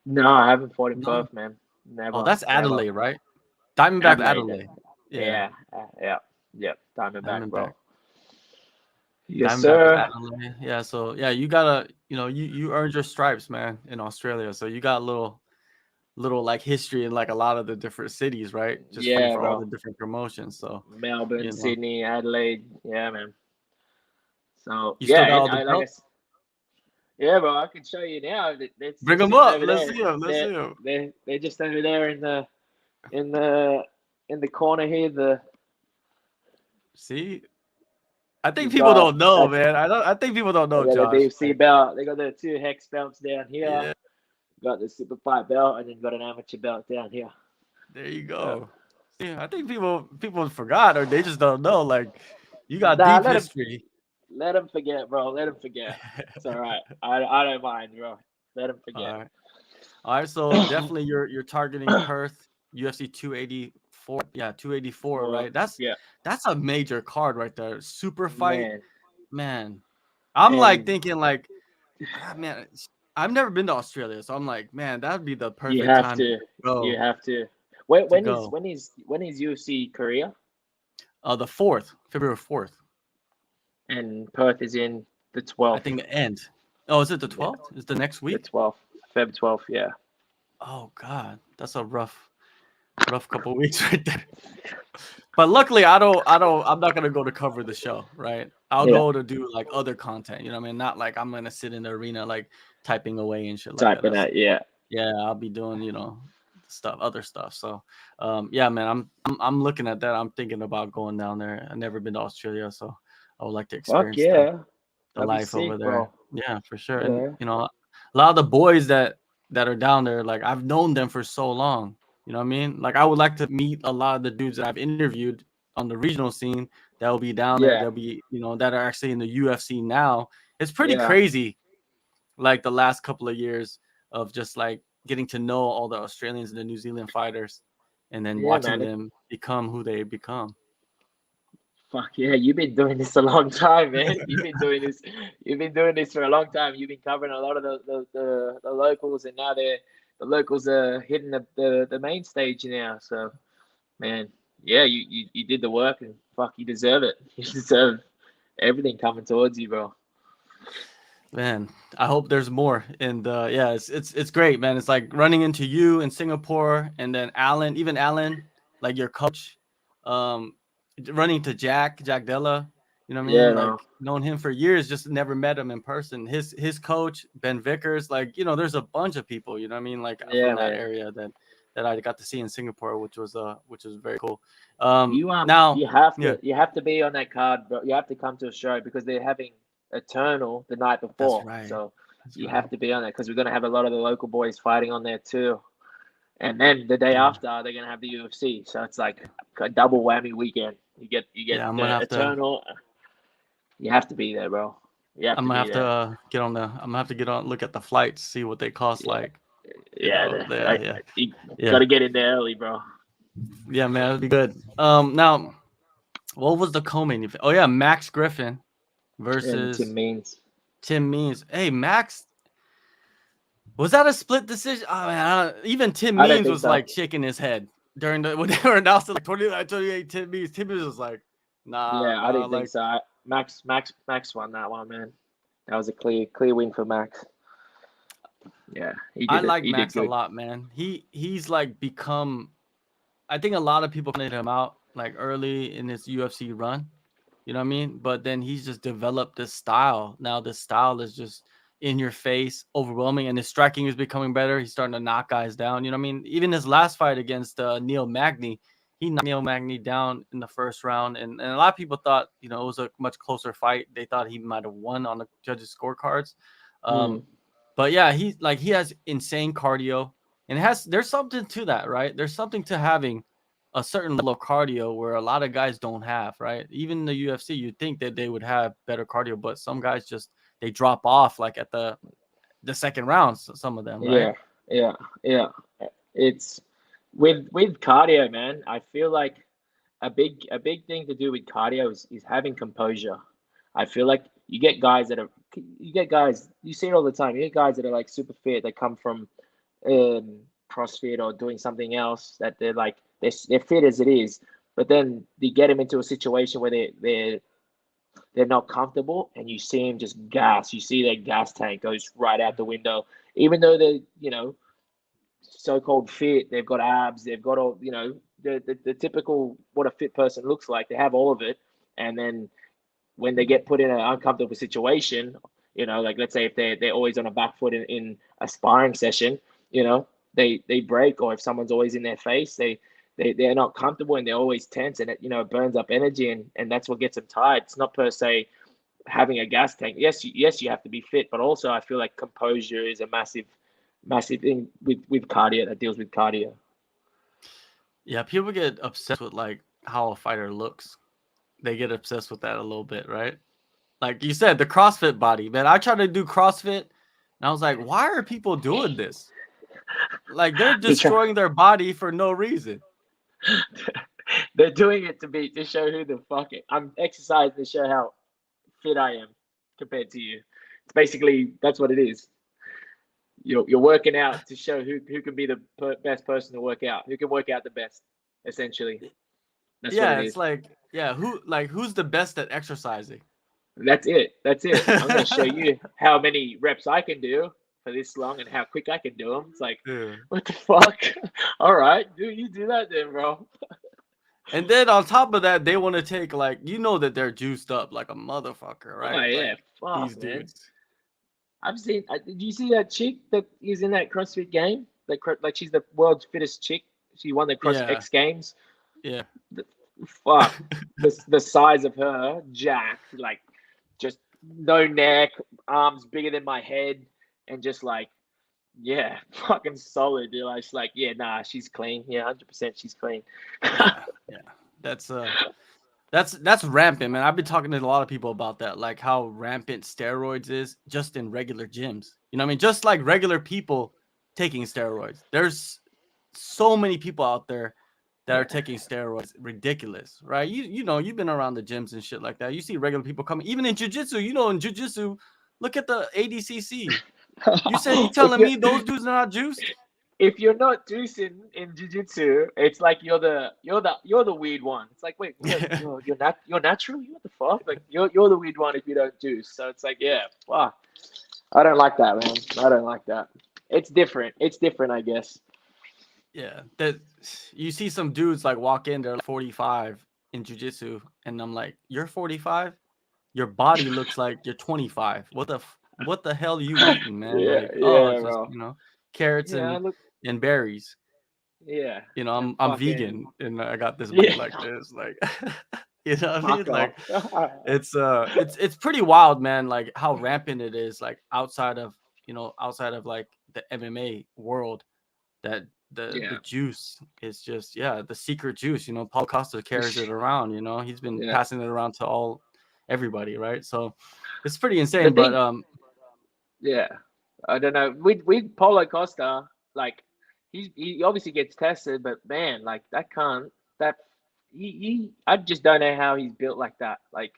No, I haven't fought in Perth, man. Never. Oh, that's Adelaide, right? Diamondback Adelaide. Yeah. Diamondback, bro. Yes, sir. Yeah, so you gotta, you earned your stripes, man, in Australia. So you got a little like history in like a lot of the different cities, right? Just for all the different promotions. So Melbourne, Sydney, Adelaide, yeah, man. So you still got all the belts? Yeah, bro, I can show you now. Bring them up. Let's see them. They're just over there in the corner here. See. I think people don't know, man. I think people don't know, Josh. The UFC belt. They got the 2 hex belts down here. Yeah. Got the super fight belt, and then got an amateur belt down here. There you go. Yeah, I think people forgot, or they just don't know. Like, you got deep history. Let them forget, bro. Let them forget. It's all right. I don't mind, bro. Let them forget. All right. So definitely you're targeting Perth, UFC 284 284. Yeah, 284. Well, Right. That's yeah, a major card right there. Super fight, man. man. I'm like And thinking like, man, I've never been to Australia, so I'm like, man, that'd be the you perfect have time to. to You go. have to. When To when is go. when is when is UFC Korea? The 4th, February 4th. And Perth is in the I 12th. think the end. Oh, is it the Yeah, 12th? Is the next the week? 12th, Feb 12th. Yeah. Oh God, that's a rough couple weeks right there. But luckily, I'm not gonna go to cover the show, right? I'll Yeah. go to do like other content. You know what I mean? Not like I'm gonna sit in the arena like typing away and shit like that. Typing out. Yeah. Yeah, I'll be doing other stuff. So, yeah, man, I'm looking at that. I'm thinking about going down there. I've never been to Australia, so I would like to Fuck experience yeah. the That'd be life over sick, there. bro. Yeah, for sure. And Yeah. a lot of the boys that are down there, like I've known them for so long. You know what I mean? Like I would like to meet a lot of the dudes that I've interviewed on the regional scene that will be down there. Yeah. They'll be, that are actually in the UFC now. It's pretty Yeah. crazy, like the last couple of years of just like getting to know all the Australians and the New Zealand fighters and then Yeah, watching man. them become who they become. Fuck yeah, you've been doing this a long time, man. You've been doing this. You've been doing this for a long time. You've been covering a lot of the locals, and now the locals are hitting the main stage now. So, man, yeah, you did the work, and fuck, you deserve it. You deserve everything coming towards you, bro. Man, I hope there's more. And yeah, it's great, man. It's like running into you in Singapore and then even Alan, like your coach, um, running to Jack Della, you know what I Yeah, mean? no. Like known him for years, just never met him in person. His coach, Ben Vickers, like, there's a bunch of people, you know what I mean? Like Yeah, from that man. area that I got to see in Singapore, which was very cool. You Now, have yeah, to be on that card, bro. You have to come to a show because they're having Eternal the night that's before. right. So That's you right. have to be on that because we're gonna have a lot of the local boys fighting on there too. And then the day Yeah. after they're gonna have the UFC. So it's like a double whammy weekend. You get Yeah, the Eternal. You have to be there, bro. You have I'm to gonna be have to there. I'm gonna have to look at the flights, see what they cost. Yeah, Like, yeah. You yeah, gotta get in there early, bro. yeah, man, it'd be good. Now, what was the co-main event? Oh yeah, Max Griffin And Tim versus Means. Tim Means. Hey, Max, was that a split decision? Oh man, even Tim I don't Means think was so. like shaking his head during when they were announcing like 28 Tim Means. Tim Means was like, Yeah, I nah, didn't think like so. Max won that one, man. That was a clear win for Max. Yeah, he I did it. like He did Max a good. lot, man. He's like become. I think a lot of people pointed him out like early in his UFC run. You know what I mean? But then he's just developed this style. Now this style is just in your face, overwhelming, and his striking is becoming better. He's starting to knock guys down. You know what I mean? Even his last fight against Neil Magny, he knocked Neil Magny down in the first round, and a lot of people thought it was a much closer fight. They thought he might have won on the judges' scorecards. Mm. But yeah, he has insane cardio, and there's something to that, right? There's something to having a certain level of cardio where a lot of guys don't have, right? Even the UFC, you'd think that they would have better cardio, but some guys just they drop off like at the second round. Some of them, right? Yeah, yeah, yeah. It's with cardio, man. I feel like a big thing to do with cardio is having composure. I feel like you get guys you see it all the time. You get guys that are like super fit that come from CrossFit or doing something else that they're like they're fit as it is, but then you get them into a situation where they're not comfortable and you see them just gas. You see their gas tank goes right out the window, even though they're so-called fit. They've got abs. They've got all the typical what a fit person looks like. They have all of it, and then when they get put in an uncomfortable situation, like let's say if they're always on a back foot in a sparring session, they break, or if someone's always in their face, they're not comfortable and they're always tense, and it burns up energy, and that's what gets them tired. It's not per se having a gas tank. Yes, you have to be fit, but also I feel like composure is a massive thing with cardio that deals with cardio. Yeah, people get obsessed with like how a fighter looks. They get obsessed with that a little bit, right? Like you said, the CrossFit body, man. I tried to do CrossFit, and I was like, why are people doing this? Like they're They try, destroying their body for no reason. They're doing it to show who the fuck it. I'm exercising to show how fit I am compared to you. It's basically that's what it is. You're working out to show who can be the best person to work out, who can work out the best. Essentially, that's what it It's is. like, who's the best at exercising? That's it. That's it. I'm gonna show you how many reps I can do for this long and how quick I can do them. It's like, Yeah. what the fuck? All right, you do that then, bro. And then on top of that, they want to take like, that they're juiced up like a motherfucker, right? Oh yeah, Like fuck these man. dudes. I've seen. Did you see that chick that is in that CrossFit game? Like she's the world's fittest chick. She won the Cross Yeah. X Games. Yeah. Fuck, the size of her, jacked, like just no neck, arms bigger than my head, and just like, yeah, fucking solid. Dude. Like, she's like, yeah, nah, she's clean. Yeah, 100% she's clean. Yeah. That's rampant, man. I've been talking to a lot of people about that, like how rampant steroids is just in regular gyms. You know what I mean? Just like regular people taking steroids. There's so many people out there that are taking steroids. Ridiculous, right? You've been around the gyms and shit like that. You see regular people coming, even in jiu-jitsu. In jiu-jitsu, look at the ADCC. You telling me those dudes are not juiced? If you're not juicing in jiu-jitsu, it's like you're the weird one. It's like, wait, you're natural? What the fuck? Like you're the weird one if you don't juice. So it's like, yeah, fuck. I don't like that, man. I don't like that. It's different. It's different, I guess. Yeah, that you see some dudes like walk in, they're like 45 in jiu-jitsu, and I'm like, you're 45? Your body looks like you're 25. What the hell are you eating, man? Yeah, Like, yeah, it's just, bro. carrots Yeah, look. and berries. Yeah. I'm fucking, vegan and I got this Yeah. weight like this. Like, you know what I mean? Fuck Like, off. it's pretty wild, man. Like how rampant it is. Like outside of like the MMA world, that the Yeah. juice is just the secret juice. Paul Costa carries it around. He's been Yeah. passing it around to everybody, right? So it's pretty insane. The But thing, yeah, I don't know. With Paulo Costa, like he obviously gets tested, but man, like that I just don't know how he's built like that. Like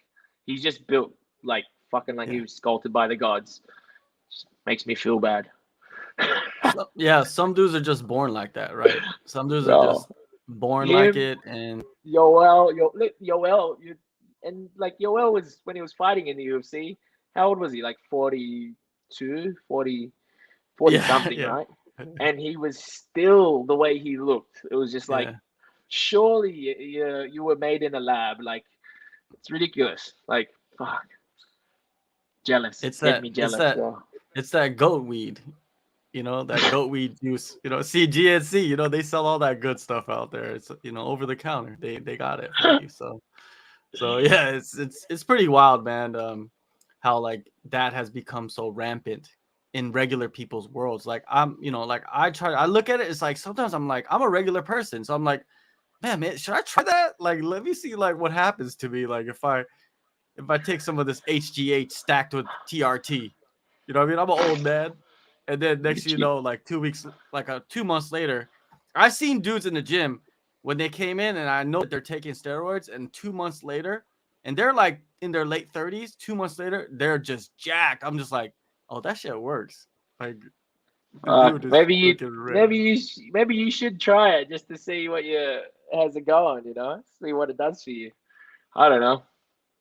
he's just built like fucking like he was sculpted by the gods. Just makes me feel bad. some dudes are just born like that, right? Some dudes are Bro, just born like him, it, and Yoel, and like Yoel was when he was fighting in the UFC. How old was he? Like 42, 40 something, yeah, right? And he was still the way he looked. It was just like, yeah. surely you were made in a lab. Like, it's ridiculous. Like, fuck. Jealous. It's Get that me it's jealous, that bro. it's that goat weed. That goat weed juice. See GNC. They sell all that good stuff out there. It's over the counter. They got it for you. So yeah, it's pretty wild, man. How like that has become so rampant in regular people's worlds. Like like I look at it. It's like sometimes I'm like I'm a regular person, so I'm like, man, should I try that? Like, let me see like what happens to me. Like if I take some of this HGH stacked with TRT, you know what I mean? I'm an old man. And then next thing you know, like 2 weeks, like 2 months later, I seen dudes in the gym when they came in and I know that they're taking steroids, and 2 months later, and they're like in their late 30s, 2 months later, they're just jacked. I'm just like, oh, that shit works. Like the dude is looking ripped. maybe you should try it just to see how's it going, see what it does for you. I don't know.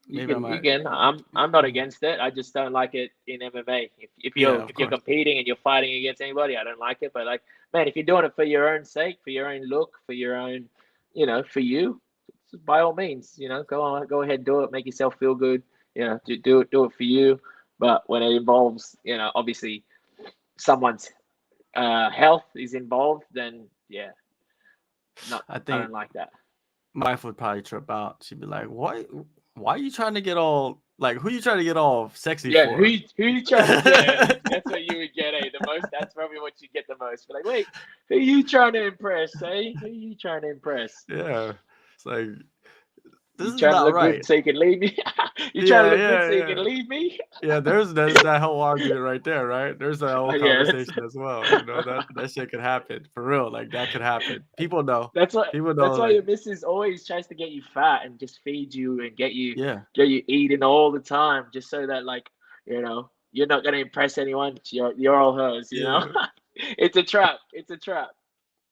Maybe I You might. can. I'm not against it. I just don't like it in MMA. If Yeah, you're of if you're course. competing and you're fighting against anybody, I don't like it. But like, man, if you're doing it for your own sake, for your own look, for your own, for you, by all means, go ahead, do it. Make yourself feel good. Do it for you. But when it involves, obviously someone's health is involved, then yeah, I I think don't like that. my wife would probably trip out. She'd be like, why are you trying to get all like who you trying to get all sexy Yeah, for? who you trying to get? That's what you would get, the most. That's probably what you get the most. But like, wait, who you trying to impress, eh? Who you trying to impress? Yeah. It's like this You is trying to not look right. good so you can leave me? You trying to Yeah, look good so you yeah. can leave me? Yeah, there's that whole argument right there, right? There's that whole Yeah, that's conversation as well. You know, that shit could happen for real. Like that could happen. People know. that's why People know. that's why Like, your missus always tries to get you fat and just feed you and yeah, get you eating all the time, just so that like you're not gonna impress anyone. You're all hers. You know, yeah. it's a trap. It's a trap.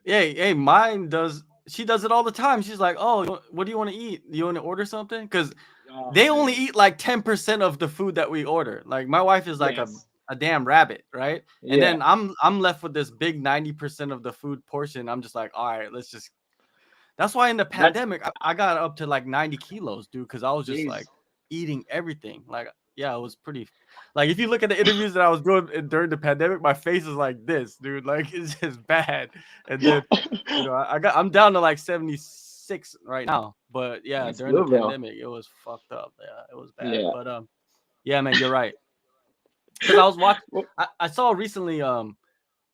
Hey, mine does. She does it all the time. She's like, "Oh, what do you want to eat? You want to order something?" Because Oh they only man, eat like 10% of the food that we order. Like my wife is like yes, a damn rabbit, right? And yeah. then I'm left with this big 90% of the food portion. I'm just like, all right, let's just. That's why in the That's pandemic I got up to like 90 kilos, dude, because I was just like jeez. eating everything. Like, yeah, it was pretty. Like if you look at the interviews that I was doing during the pandemic, my face is like this, dude. Like it's just bad. And then I'm down to like 76 right now. But yeah, That's during the good, bro. pandemic, it was fucked up. Yeah, it was bad. Yeah. But yeah, man, you're right. Because I was watching, Well, I saw recently on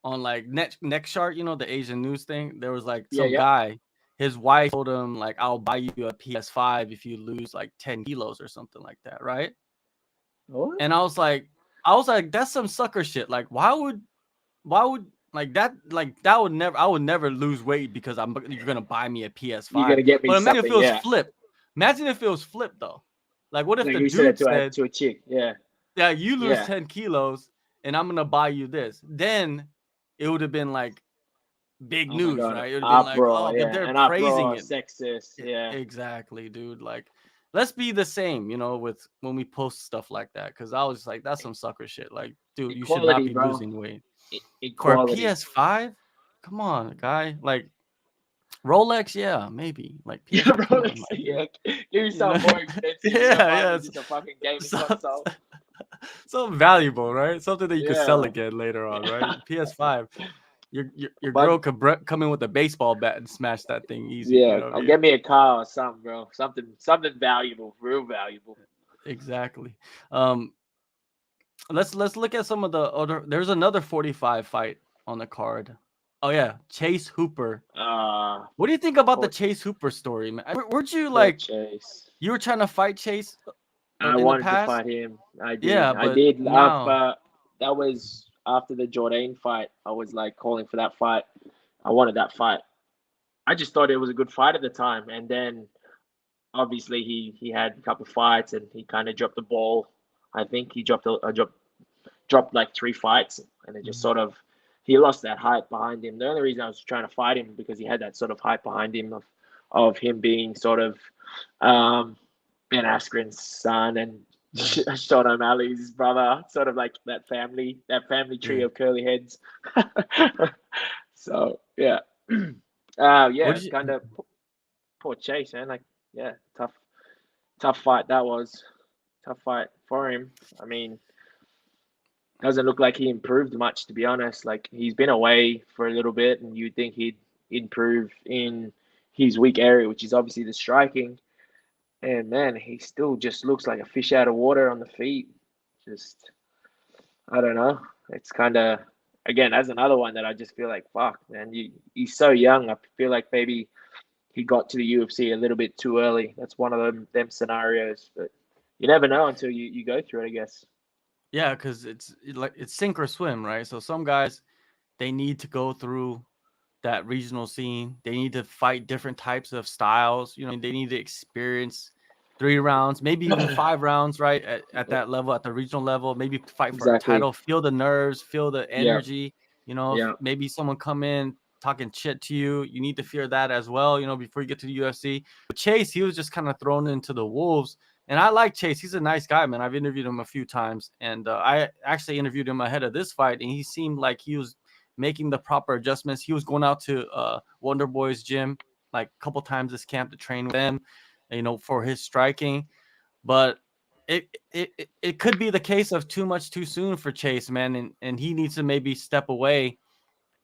like next chart, the Asian news thing, there was like yeah, some yeah. guy, his wife told him like, I'll buy you a PS5 if you lose like 10 kilos or something like that, right? What? And I was like, that's some sucker shit. Like, why would that would never, I would never lose weight because you're gonna buy me a You're PS5. gonna get me But imagine if something, it was yeah. flipped. Imagine if it was flipped though. Like, what if Like the you said it dude said, to a chick, yeah, yeah, you lose yeah. 10 kilos and I'm gonna buy you this? Then it would have been like big Oh my news, god, right? It would have been like, uproar, oh, but yeah, they're an praising uproar, it. sexist, yeah. Exactly, dude. Like, let's be the same, with when we post stuff like that. Because I was like, that's some sucker shit. Like, dude, you should not Equality, be bro. losing weight for a Equality. PS5. Come on, guy. Like Rolex, yeah, maybe. Like Yeah, PS5, come on, Rolex. my dude. Yeah, give me You know? something more expensive. You don't Yeah, buy yeah. me just a fucking gaming So, console. something valuable, right? Something that you could sell Yeah. again later on, right? PS5. Your But girl could come in with a baseball bat and smash that thing easy. You yeah, know what I I'll mean? get me a car or something, bro. Something valuable, real valuable. Exactly. Um, let's look at some of the other. There's another 45 fight on the card. Oh yeah, Chase Hooper. What do you think about the Poor, Chase Hooper story, man? Weren't you poor like Chase. you were trying to fight Chase I in the wanted to past? fight him. I did. Yeah, I but did. now, That was after the Jordan fight. I was like calling for that fight. I wanted that fight. I just thought it was a good fight at the time, and then obviously he had a couple of fights and he kind of dropped the ball. I think he dropped like 3 fights, and it just Mhm. sort of he lost that hype behind him. The only reason I was trying to fight him because he had that sort of hype behind him of him being sort of um, Ben Askren's son and Sean O'Malley's brother, sort of like that family tree Yeah. of curly heads. So yeah, What yeah, did kind you? of poor Chase, man. Like yeah, tough fight that was. Tough fight for him. I mean, doesn't look like he improved much, to be honest. Like he's been away for a little bit, and you'd think he'd improve in his weak area, which is obviously the striking. And man, he still just looks like a fish out of water on the feet. Just I don't know. It's kind of again as another one that I just feel like fuck, man. He's so young. I feel like maybe he got to the UFC a little bit too early. That's one of them scenarios, but you never know until you go through it, I guess. Yeah, because like it's sink or swim, right? So some guys they need to go through that regional scene. They need to fight different types of styles. They need to experience 3 rounds, maybe even 5 rounds, right? At that level, at the regional level, maybe fight for a Exactly. title, feel the nerves, feel the Yeah. energy. If Yeah. maybe someone come in talking shit to you, you need to fear that as well, before you get to the UFC. But Chase, he was just kind of thrown into the wolves. And I like Chase. He's a nice guy, man. I've interviewed him a few times. And I actually interviewed him ahead of this fight. And he seemed like he was making the proper adjustments. He was going out to Wonder Boy's gym like a couple times this camp to train with them, for his striking. But it could be the case of too much too soon for Chase, man, and he needs to maybe step away.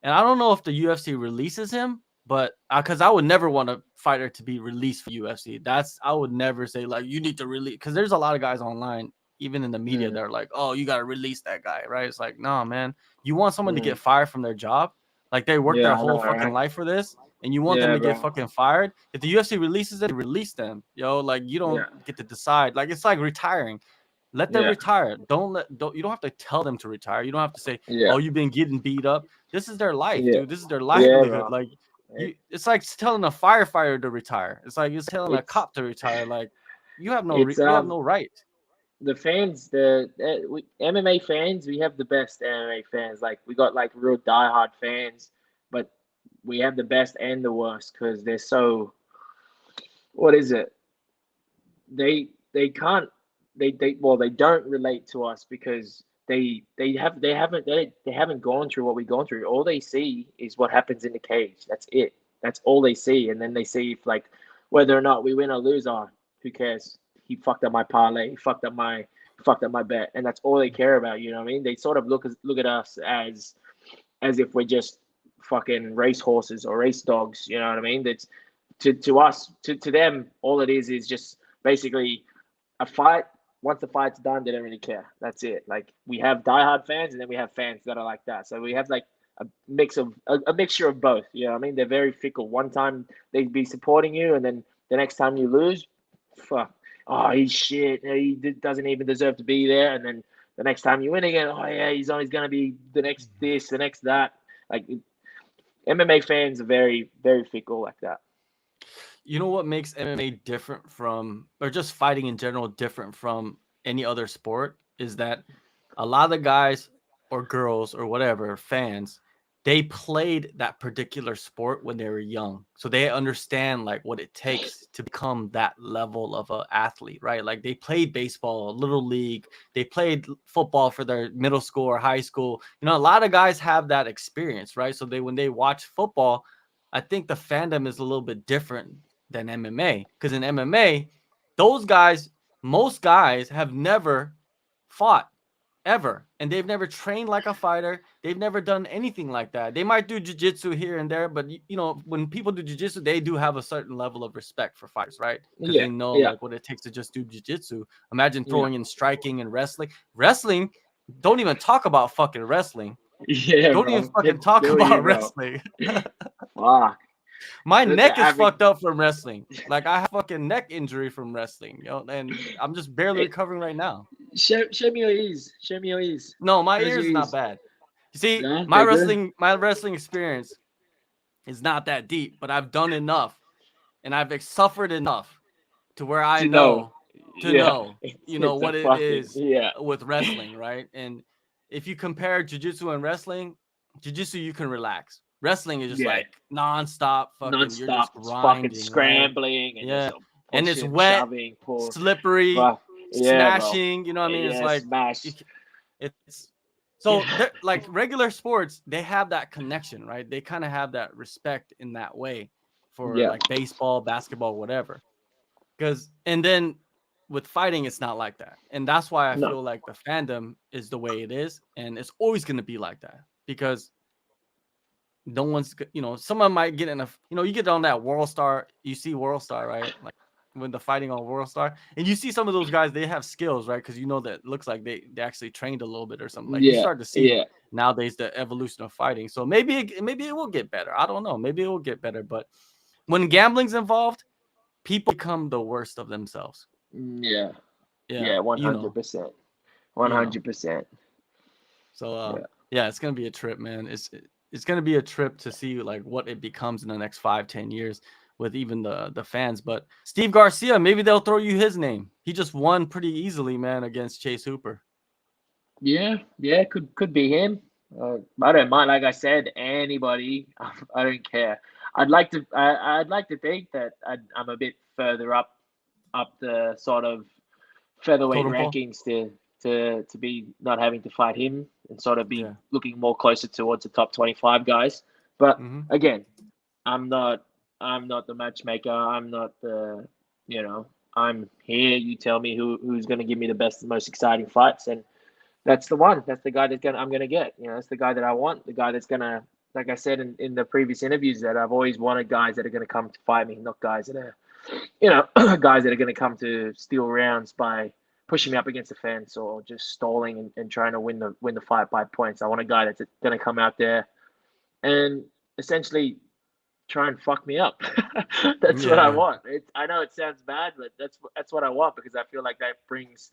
And I don't know if the UFC releases him, but because I would never want a fighter to be released for UFC. I would never say like you need to release, because there's a lot of guys online, even in the media, that Mm, are like, oh, you got to release that guy, right? It's like, no, man, you want someone to mm, get fired from their job, Like they worked Yeah, their I know, whole fucking right? life for this, and you want them Yeah, to get bro. fucking fired. If the UFC releases them, release them. Yo, like you Yeah, don't get to decide. Like it's like retiring. Let them yeah, retire. Don't you don't have to tell them to retire. You don't have to say, yeah, "Oh, you've been getting beat up." This is their life, yeah, dude. This is their yeah, livelihood. bro. Like It, it's like telling a firefighter to retire. It's like it's telling a it's cop to retire. Like it's you have no right. the fans, MMA fans, we have the best MMA fans. Like we got like real diehard fans, but we have the best and the worst because they're so. What is it? They can't they don't relate to us because they haven't gone through what we've gone through. All they see is what happens in the cage. That's it. That's all they see, and then they see if like whether or not we win or lose. Oh, who cares? He fucked up my parlay. He fucked up my bet, and that's all they care about. You know what I mean? They sort of look at us as if we're just fucking race horses or race dogs. You know what I mean? That's to us to them. All it is just basically a fight. Once the fight's done, they don't really care. That's it. Like we have diehard fans, and then we have fans that are like that. So we have like a mixture of both. You know what I mean? They're very fickle. One time they'd be supporting you, and then the next time you lose, fuck. Oh, he's shit. He doesn't even deserve to be there. And then the next time you win again, oh yeah, he's always gonna be the next this, the next that. Like MMA fans are very, very fickle like that. You know what makes MMA different from, or just fighting in general different from any other sport is that a lot of the guys or girls or whatever fans, they played that particular sport when they were young, so they understand like what it takes to become that level of a athlete, right? Like they played baseball, little league, they played football for their middle school or high school. You know, a lot of guys have that experience, right? So they when they watch football, I think the fandom is a little bit different than MMA, because in MMA, those guys, most guys have never fought ever, and they've never trained like a fighter. They've never done anything like that. They might do jiu-jitsu here and there, but you know, when people do jiu-jitsu, they do have a certain level of respect for fighters, right? Because Yeah, they know yeah, like what it takes to just do jiu-jitsu. Imagine yeah, throwing in striking and wrestling. Don't even talk about fucking wrestling. yeah, Don't even bro. fucking Get talk do you, about bro? wrestling. Fuck. My The neck is average. fucked up from wrestling. Like I have fucking neck injury from wrestling, you know, and I'm just barely Hey, recovering right now. show me your ease. Show me your ease. No, my Shows your ears is not ease. bad. You see, No, they're good. my wrestling experience is not that deep, but I've done enough and I've suffered enough to where I To know. know to Yeah, know, you know, it's a what it fucking is yeah, with wrestling, right? And if you compare jiu-jitsu and wrestling, jiu-jitsu you can relax. Wrestling is just yeah, like nonstop fucking, you're non-stop. just It's fucking grinding, right? scrambling and just Yeah. And it's pushing, wet, shoving, pull. slippery, Fuck yeah, bro. smashing, you know what I mean? It's Yeah, like smash. it's so they're like regular sports, they have that connection, right? They kind of have that respect in that way for Yeah, like baseball, basketball, whatever. Because and then with fighting, it's not like that. And that's why I no, feel like the fandom is the way it is, and it's always gonna be like that. Because no one's you know, someone might get in a you know, you get on that World Star, you see World Star, right? Like when the fighting on World Star, and you see some of those guys, they have skills, right? Because you know that it looks like they actually trained a little bit or something. Like you yeah, start to see yeah. nowadays the evolution of fighting. So maybe it will get better. I don't know. Maybe it will get better. But when gambling's involved, people become the worst of themselves. Yeah, Yeah, yeah, one you hundred know, percent, one you know. hundred percent. So Yeah, yeah, it's gonna be a trip, man. It's gonna be a trip to see like what it becomes in the next 5-10 years with even the fans. But Steve Garcia, maybe they'll throw you his name. He just won pretty easily, man, against Chase Hooper. yeah, yeah. Could be him. I don't mind. Like I said, anybody. I don't care. I'd like to think that I'm a bit further up the sort of featherweight Totem pole. rankings to be not having to fight him and sort of be Yeah. looking more closer towards the top 25 guys. But Mm-hmm. again, I'm not I'm not the matchmaker. I'm not the you know I'm here. You tell me who's going to give me the best, most exciting fights, and that's the one. That's the guy I'm gonna get. You know, that's the guy that I want. The guy that's gonna, like I said in the previous interviews, that I've always wanted guys that are gonna come to fight me, not guys that are, guys that are gonna come to steal rounds by pushing me up against the fence or just stalling and trying to win the fight by points. I want a guy that's gonna come out there and essentially try and fuck me up. That's what I Yeah. want. I know it sounds bad, but that's what I want, because I feel like that brings,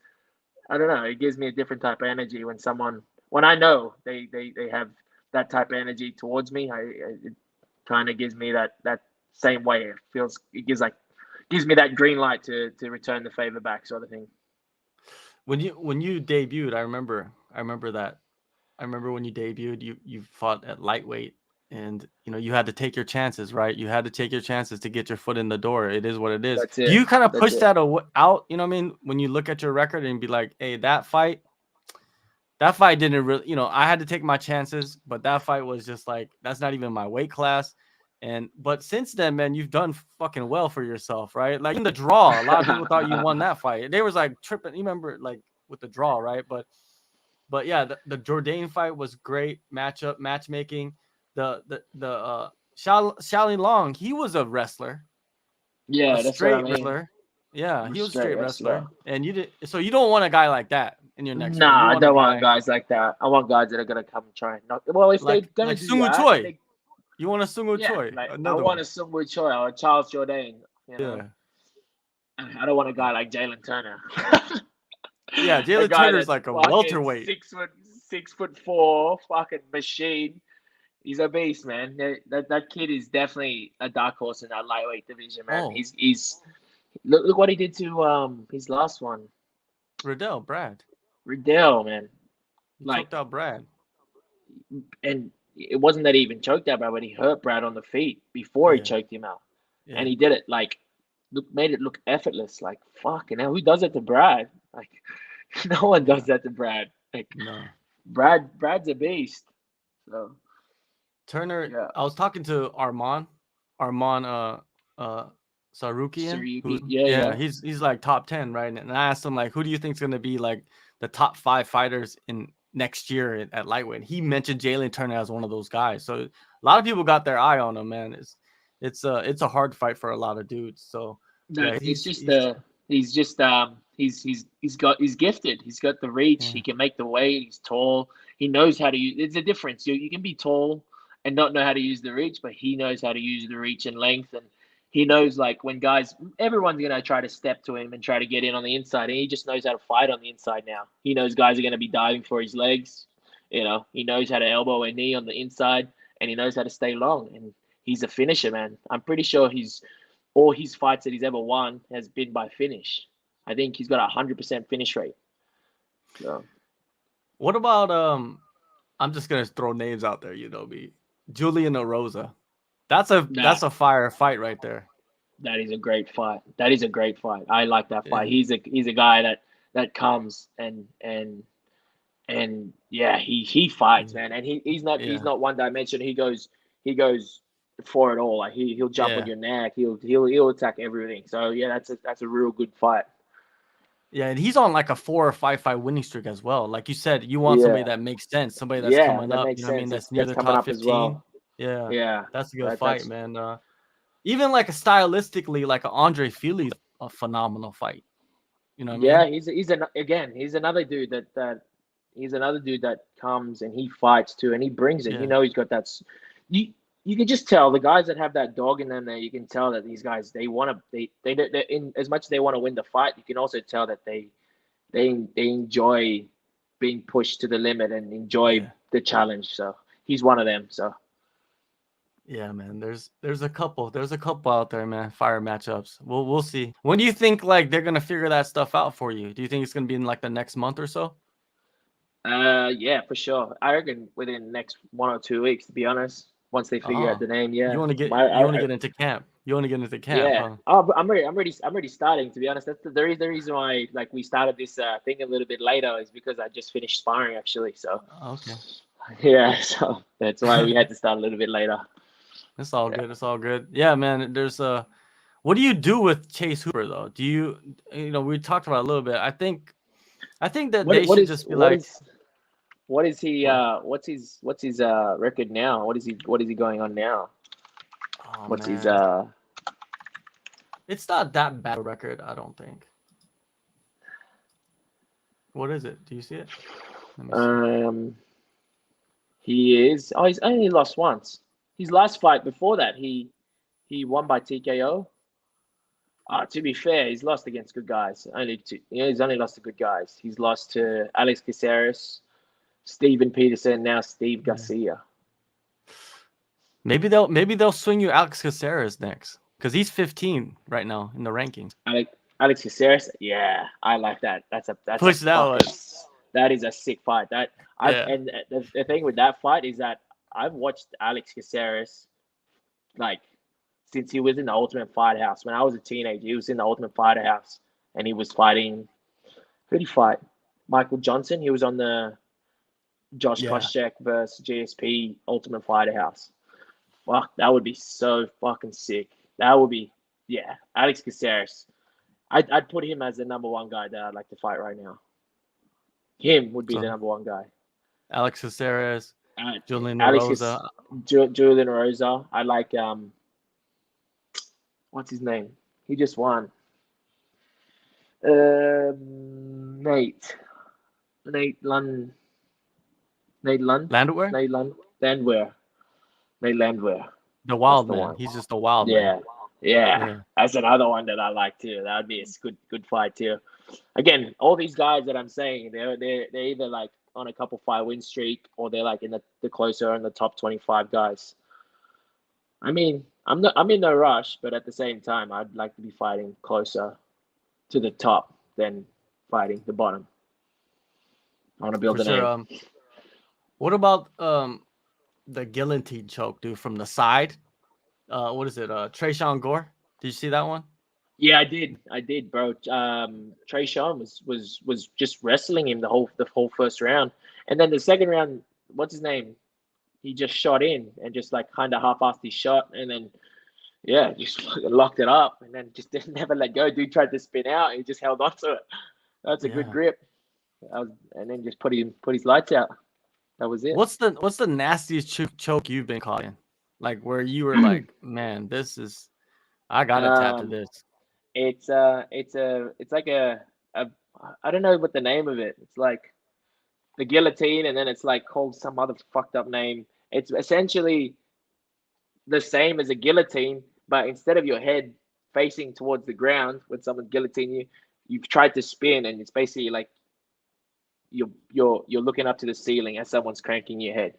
I don't know, it gives me a different type of energy when I know they have that type of energy towards me. It kind of gives me that same way. It gives me that green light to return the favor back, sort of thing. When you debuted, I remember that. I remember when you debuted, you fought at lightweight, and you had to take your chances, right? You had to take your chances to get your foot in the door. It is what it is. That's Do it. you kind of That's push it. that out? You know what I mean? When you look at your record and be like, hey, that fight didn't really, I had to take my chances, but that fight was just like, that's not even my weight class. But since then, man, you've done fucking well for yourself, right? Like in the draw, a lot of people thought you won that fight. They was like tripping. You remember, like with the draw, right? But yeah, the Jourdain fight was great matchmaking. Xiaolin Long, he was a wrestler, a Yeah, that's what I straight mean. wrestler. Yeah, I'm a he was a straight straight wrestler. wrestler, and you don't want a guy like that in your next fight. You Nah, I want a don't want guy guys like that. I want guys that are gonna come and try and knock. Well, if they're gonna like do Sung Woo that, and Choi. they, You want a Sung Woo yeah, Choi, like I another want one. a Sung Woo Choi or a Charles Jourdain. Yeah, I don't want a guy like Jalen Turner. yeah. A Jalen guy Turner's that's like a fucking welterweight. 6'4", fucking machine. He's a beast, man. That kid is definitely a dark horse in that lightweight division, man. Oh, He's look what he did to his last one, Brad. Riddell, man. He Like, choked out Brad. and it wasn't that he even choked out Brad, but he hurt Brad on the feet before he Yeah, choked him out, and yeah. he did it like made it look effortless. Like, fucking hell, who does it to Brad? Like, no one does Yeah. that to Brad. Like, No. Brad's a beast. So Turner, yeah, I was talking to Arman uh Sarukian, who's Suryuki, yeah, yeah, yeah. he's like top 10, right? And I asked him like, who do you think's gonna be like the top 5 fighters in next year at lightweight? He mentioned Jalen Turner as one of those guys. So a lot of people got their eye on him, man. It's a hard fight for a lot of dudes. So No, yeah, it's just he's he's gifted. He's got the reach. yeah, He can make the weight. He's tall. He knows how to use. There's a difference. You can be tall and not know how to use the reach, but he knows how to use the reach and length, and he knows, like, when guys, everyone's gonna try to step to him and try to get in on the inside, and he just knows how to fight on the inside now. He knows guys are gonna be diving for his legs. He knows how to elbow a knee on the inside, and he knows how to stay long. And he's a finisher, man. I'm pretty sure all his fights that he's ever won has been by finish. I think he's got 100% finish rate. So what about I'm just gonna throw names out there, me. Julian Erosa. that That's a fire fight right there. that is a great fight. That is a great fight. I like that fight. Yeah. He's a guy that comes and yeah, he fights, man. And he's Yeah. not one dimensional. He goes for it all. Like, he'll jump on Yeah. your neck. He'll attack everything. So yeah, that's a real good fight. Yeah, and he's on like a 4 or 5 fight winning streak as well. Like you said, you want somebody Yeah, that makes sense, somebody that's yeah, coming that up, makes you know what I mean, sense. that's near That's the coming top up as 15. well. Yeah. Yeah, That's a good fight, that's man. Even like a stylistically, like a Andre Fili's a phenomenal fight. You know what I yeah. mean? He's another dude he's another dude that comes and he fights too, and he brings it. Yeah. He's got that. You can just tell the guys that have that dog in them. There, you can tell that these guys, they want to. They in as much as they want to win the fight. You can also tell that they enjoy being pushed to the limit and enjoy Yeah. the challenge. So he's one of them. So Yeah, man. There's a couple. There's a couple out there, man. Fire matchups. We'll see. When do you think like they're gonna figure that stuff out for you? Do you think it's gonna be in like the next month or so? yeah, for sure. I reckon within the next 1 or 2 weeks, to be honest. Once they figure out Oh, the name, yeah. you want to get into camp. You want to get into camp, Yeah. huh? Oh, but I'm already starting, to be honest. That's the reason why, like, we started this thing a little bit later, is because I just finished sparring, actually. So Okay. yeah, so that's why we had to start a little bit later. It's all Yeah. good. It's all good. Yeah, man. What do you do with Chase Hooper though? We talked about it a little bit. I think that What they what should is just be what like, is what is he what? what's his record now? What is he going on now? Oh What's his man, it's not that bad a record. I don't think. What is it? Do you see it? Let me see. um He is. Oh, he's only lost once. His last fight before that, he won by TKO. To be fair, he's lost against good guys. He's only lost to good guys. He's lost to Alex Caceres, Steven Peterson, now Steve Garcia. Maybe they'll swing you Alex Caceres next because he's 15 right now in the rankings. Alex Caceres, yeah, I like that. That's Push that one. That is a sick fight. And the thing with that fight is that I've watched Alex Caceres like since he was in the Ultimate Fighter House. When I was a teenager, he was in the Ultimate Fighter House and he was fighting. Who did he fight? Michael Johnson. He was on the Josh Koscheck versus GSP Ultimate Fighter House. Fuck, that would be so fucking sick. That would be, yeah. Alex Caceres. I'd put him as the number one guy that I'd like to fight right now. Him would be the number one guy. Alex Caceres, Julian Rosa. Julian Rosa. I like what's his name? He just won. Nate Landwehr. The wild man. He's just a wild man. Yeah. That's another one that I like too. That would be a good fight too. Again, all these guys that I'm saying, they're either like on a couple fight win streak or they're like in the closer in the top 25 guys. I mean, I'm in no rush, but at the same time, I'd like to be fighting closer to the top than fighting the bottom. I want to build a name. What about the guillotine choke, dude, from the side? What is it? Trayshawn Gore. Did you see that one? Yeah, I did, bro. Trayshawn was just wrestling him the whole first round, and then the second round, what's his name? He just shot in and just like kind of half-assed his shot, and then just locked it up, and then just didn't never let go. Dude tried to spin out, and he just held on to it. That's a good grip. And then just put his lights out. That was it. What's the nastiest choke you've been caught in? Like where you were like, man, I gotta tap to this. It's like a I don't know what the name of it. It's like the guillotine, and then it's like called some other fucked up name. It's essentially the same as a guillotine, but instead of your head facing towards the ground when someone guillotine you, you've tried to spin, and it's basically like you're looking up to the ceiling as someone's cranking your head.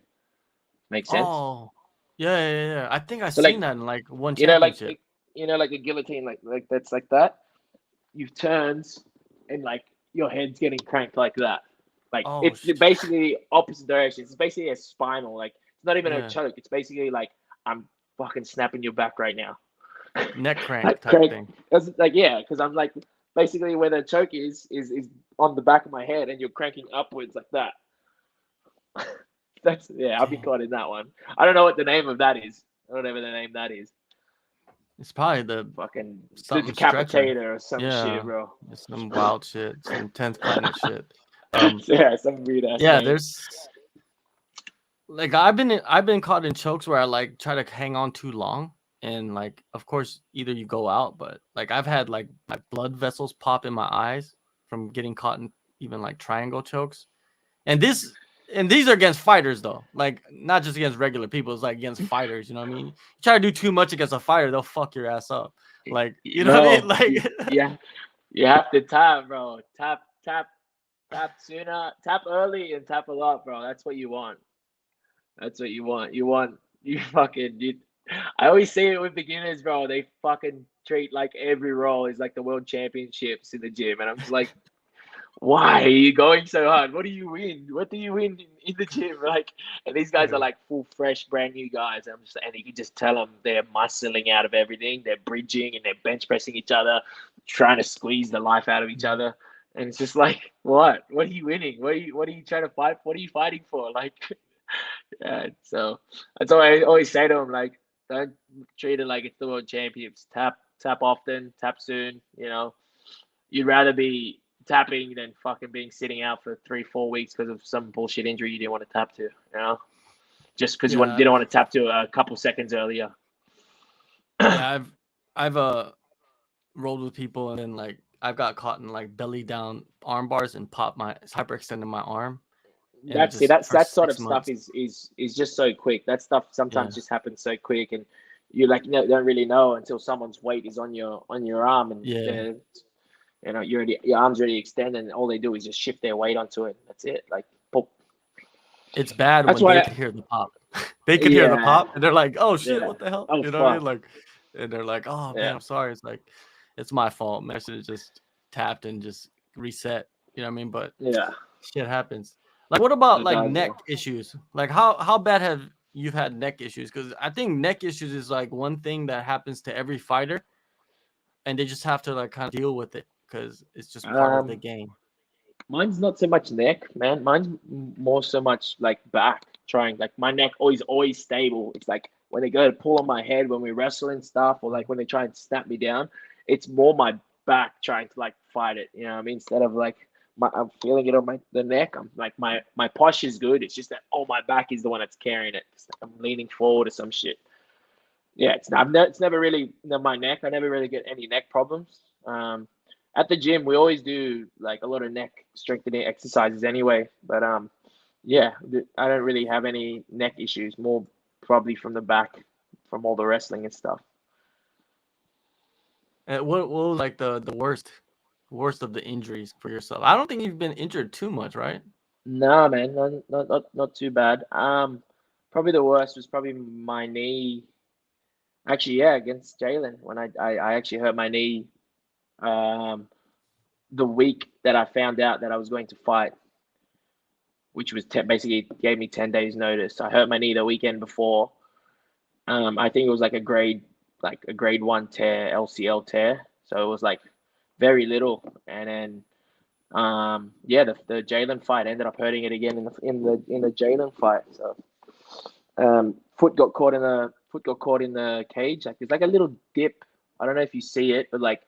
Makes sense? Oh, yeah. I think I've seen that in like one championship. You know, like a guillotine, like that's like that. You've turns and like your head's getting cranked like that. Like it's basically opposite direction. It's basically a spinal. Like it's not even a choke. It's basically like I'm fucking snapping your back right now. Neck crank type thing. It's like because I'm like basically where the choke is on the back of my head, and you're cranking upwards like that. I'll be caught in that one. I don't know what the name of that is. Whatever the name that is. It's probably the fucking decapitator or some shit, bro. It's some wild shit, some 10th planet shit. Some weird ass. Yeah, there's like I've been caught in chokes where I like try to hang on too long, and like of course either you go out, but like I've had like my blood vessels pop in my eyes from getting caught in even like triangle chokes, and these are against fighters though, like not just against regular people. It's like against fighters. You know what I mean? You try to do too much against a fighter, they'll fuck your ass up. Like you know what I mean? Like you have to tap, bro. Tap sooner, tap early, and tap a lot, bro. That's what you want. I always say it with beginners, bro. They fucking treat like every roll is like the world championships in the gym, and I'm just like, why are you going so hard? What do you win? What do you win in the gym? Like, and these guys are like full, fresh, brand new guys. And you can just tell them they're muscling out of everything. They're bridging and they're bench pressing each other, trying to squeeze the life out of each other. And it's just like, what? What are you winning? What are you trying to fight? What are you fighting for? Like, so that's why I always say to them, like, don't treat it like it's the world championships. Tap often, tap soon. You know, you'd rather be tapping than fucking being sitting out for 3-4 weeks because of some bullshit injury you didn't want to tap to, you know, just because you didn't want to tap to a couple seconds earlier. Yeah, I've rolled with people, and then like I've got caught in like belly down arm bars and hyperextended my arm, and it That's it. just That's for that sort of 6 months. stuff is just so quick. That stuff Yeah, sometimes just happens so quick, and you like don't really know until someone's weight is on your arm, and yeah. your arm's already extended, and all they do is just shift their weight onto it. That's it. Like, pop. It's bad That's when they why. could hear the pop. They could hear the Yeah, pop, and they're like, "Oh shit, yeah. what the hell?" Oh You know what I mean? fuck. Like, and they're like, "Oh man, Yeah. I'm sorry." It's like, it's my fault. Man, I should have just tapped and just reset. You know what I mean? But Yeah. shit happens. Like, what about It like does. neck Yeah. issues? Like, how bad have you had neck issues? Because I think neck issues is like one thing that happens to every fighter, and they just have to like kind of deal with it because it's just part of the Um, game. Mine's not so much neck, man. Mine's more so much like back. Trying like my neck always stable. It's like when they go to pull on my head when we wrestle and stuff, or like when they try and snap me down, it's more my back trying to like fight it. You know what I mean? Instead of like I'm feeling it on the neck. I'm like my posture is good. It's just that my back is the one that's carrying it. It's like I'm leaning forward or some shit. Yeah, it's never really my neck. I never really get any neck problems. At the gym, we always do like a lot of neck strengthening exercises anyway. But yeah, I don't really have any neck issues. More probably from the back, from all the wrestling and stuff. And what was like the worst of the injuries for yourself? I don't think you've been injured too much, right? No, man, not too bad. Probably the worst was probably my knee. Actually, yeah, against Jalen when I actually hurt my knee. Um, the week that I found out that I was going to fight, which was basically gave me 10 days notice. I hurt my knee the weekend before. I think it was like a grade one tear, LCL tear. So it was like very little, and then yeah, the Jalen fight ended up hurting it again in the Jalen fight. So foot got caught in the cage. Like there's like a little dip. I don't know if you see it, but like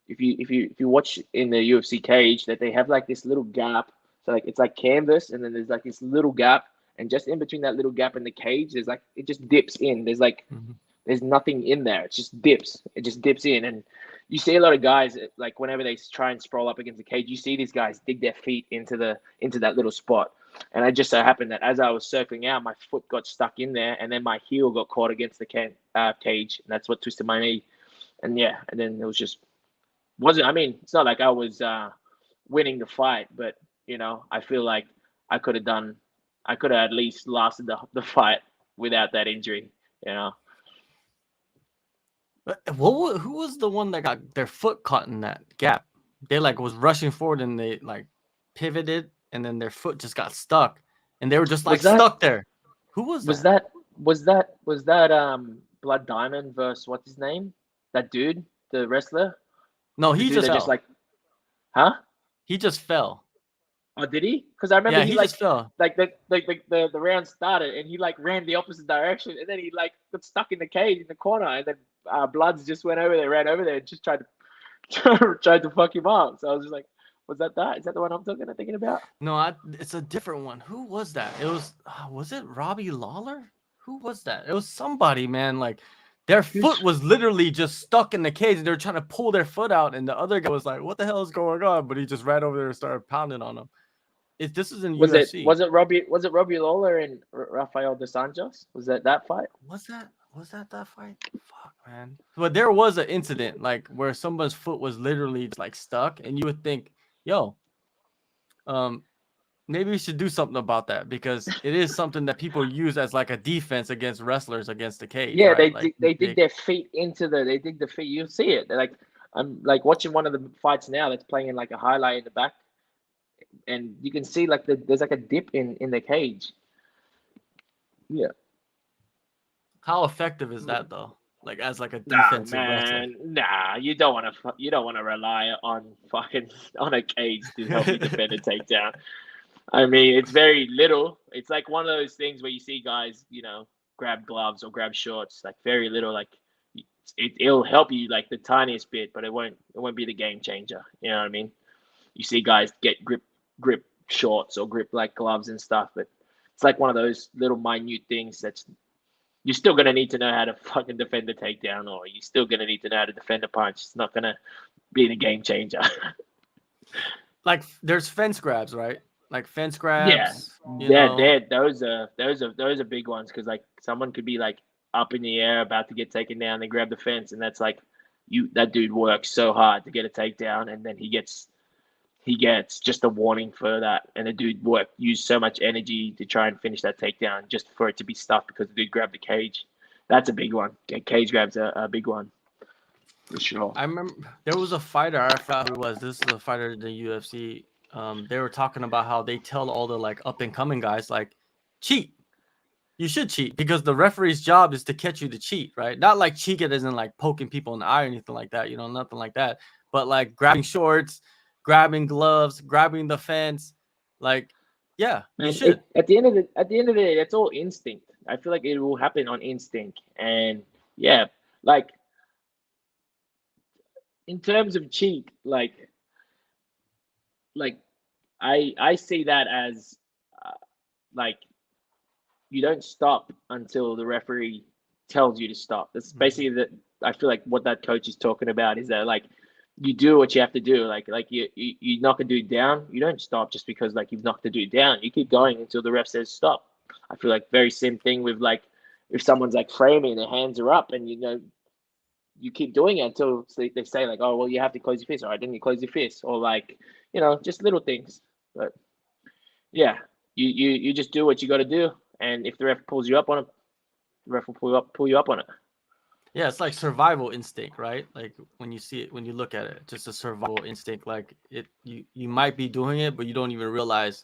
if you watch in the UFC cage that they have like this little gap. So like it's like canvas, and then there's like this little gap, and just in between that little gap in the cage, there's like it just dips in. Mhm. There's nothing in there. It just dips. It just dips in, and you see a lot of guys like whenever they try and sprawl up against the cage, you see these guys dig their feet into that little spot. And it just so happened that as I was circling out, my foot got stuck in there, and then my heel got caught against the cage, and that's what twisted my knee. And yeah, and then it was just wasn't. I mean, it's not like I was winning the fight, but I feel like I could have done. I could have at least lasted the fight without that injury. You know. Who was the one that got their foot caught in that gap? They like was rushing forward and they like pivoted and then their foot just got stuck and they were just like Was that stuck there. Who was was that? that was that Blood Diamond versus what's his name? That dude, the wrestler, No, the he dude just that just fell. like, huh? He just fell. Oh, did he? Because I remember Yeah, he he just like fell. like the round started and he like ran the opposite direction and then he like got stuck in the cage in the corner and then Bloods just went over there, ran over there and just tried to tried to fuck him up. So I was just like, was that? Is that the one I'm thinking about? No, it's a different one. Who was that? It was it Robbie Lawler? Who was that? It was somebody, man. Like their foot Who's was literally just stuck in the cage. And they were trying to pull their foot out, and the other guy was like, "What the hell is going on?" But he just ran over there and started pounding on him. This is in was it? UFC. Was it Robbie Lawler and Rafael dos Anjos? Was that fight? Was that fight? Fuck, man. But there was an incident like where someone's foot was literally just, like stuck, and you would think, "Yo, um, maybe we should do something about that because it is something that people use as like a defense against wrestlers against the cage, Yeah, right? Like they dig they, their feet they dig the feet. You see it. They're like I'm like watching one of the fights now that's playing in like a highlight in the back, and you can see like there's like a dip in the cage. Yeah. how effective is that though? Like as like a Nah, defensive wrestler. man. Nah, you don't want to rely on fucking on a cage to help you defend a takedown. I mean, it's very little. It's like one of those things where you see guys, grab gloves or grab shorts, like very little. Like it'll help you like the tiniest bit, but it won't be the game changer. You know what I mean? You see guys get grip shorts or grip like gloves and stuff, but it's like one of those little minute things that's you're still gonna need to know how to fucking defend a takedown, or you're still gonna need to know how to defend a punch. It's not gonna be the game changer. Like there's fence grabs, right? like fence Yeah, grabs, you know. those are big ones because like someone could be like up in the air about to get taken down, they grab the fence, and that's like that dude works so hard to get a takedown, and then he gets just a warning for that, and the dude used so much energy to try and finish that takedown just for it to be stuffed because the dude grabbed the cage. That's a big one. Cage grabs a big one for sure. I remember there was a fighter, I forgot who it was. This is a fighter in the UFC. They were talking about how they tell all the like up and coming guys like cheat. You should cheat because the referee's job is to catch you to cheat, right? Not like cheat it isn't like poking people in the eye or anything like that, you know, nothing like that. But like grabbing shorts, grabbing gloves, grabbing the fence, like, yeah, you Man, should. at the end of the day, that's all instinct. I feel like it will happen on instinct, and yeah, like in terms of cheat, like I see that as like you don't stop until the referee tells you to stop. That's basically that. I feel like what that coach is talking about is that like you do what you have to do. Like you knock a dude down, you don't stop just because like you've knocked a dude down. You keep going until the ref says stop. I feel like very same thing with like if someone's like framing, their hands are up, and you keep doing it until they say like, oh well, you have to close your fist. All right, then you close your fist, or like just little things. But yeah, you just do what you got to do, and if the ref pulls you up on it, the ref will pull you up on it. Yeah, it's like survival instinct, right? Like when you see it, when you look at it, just a survival instinct. Like you might be doing it, but you don't even realize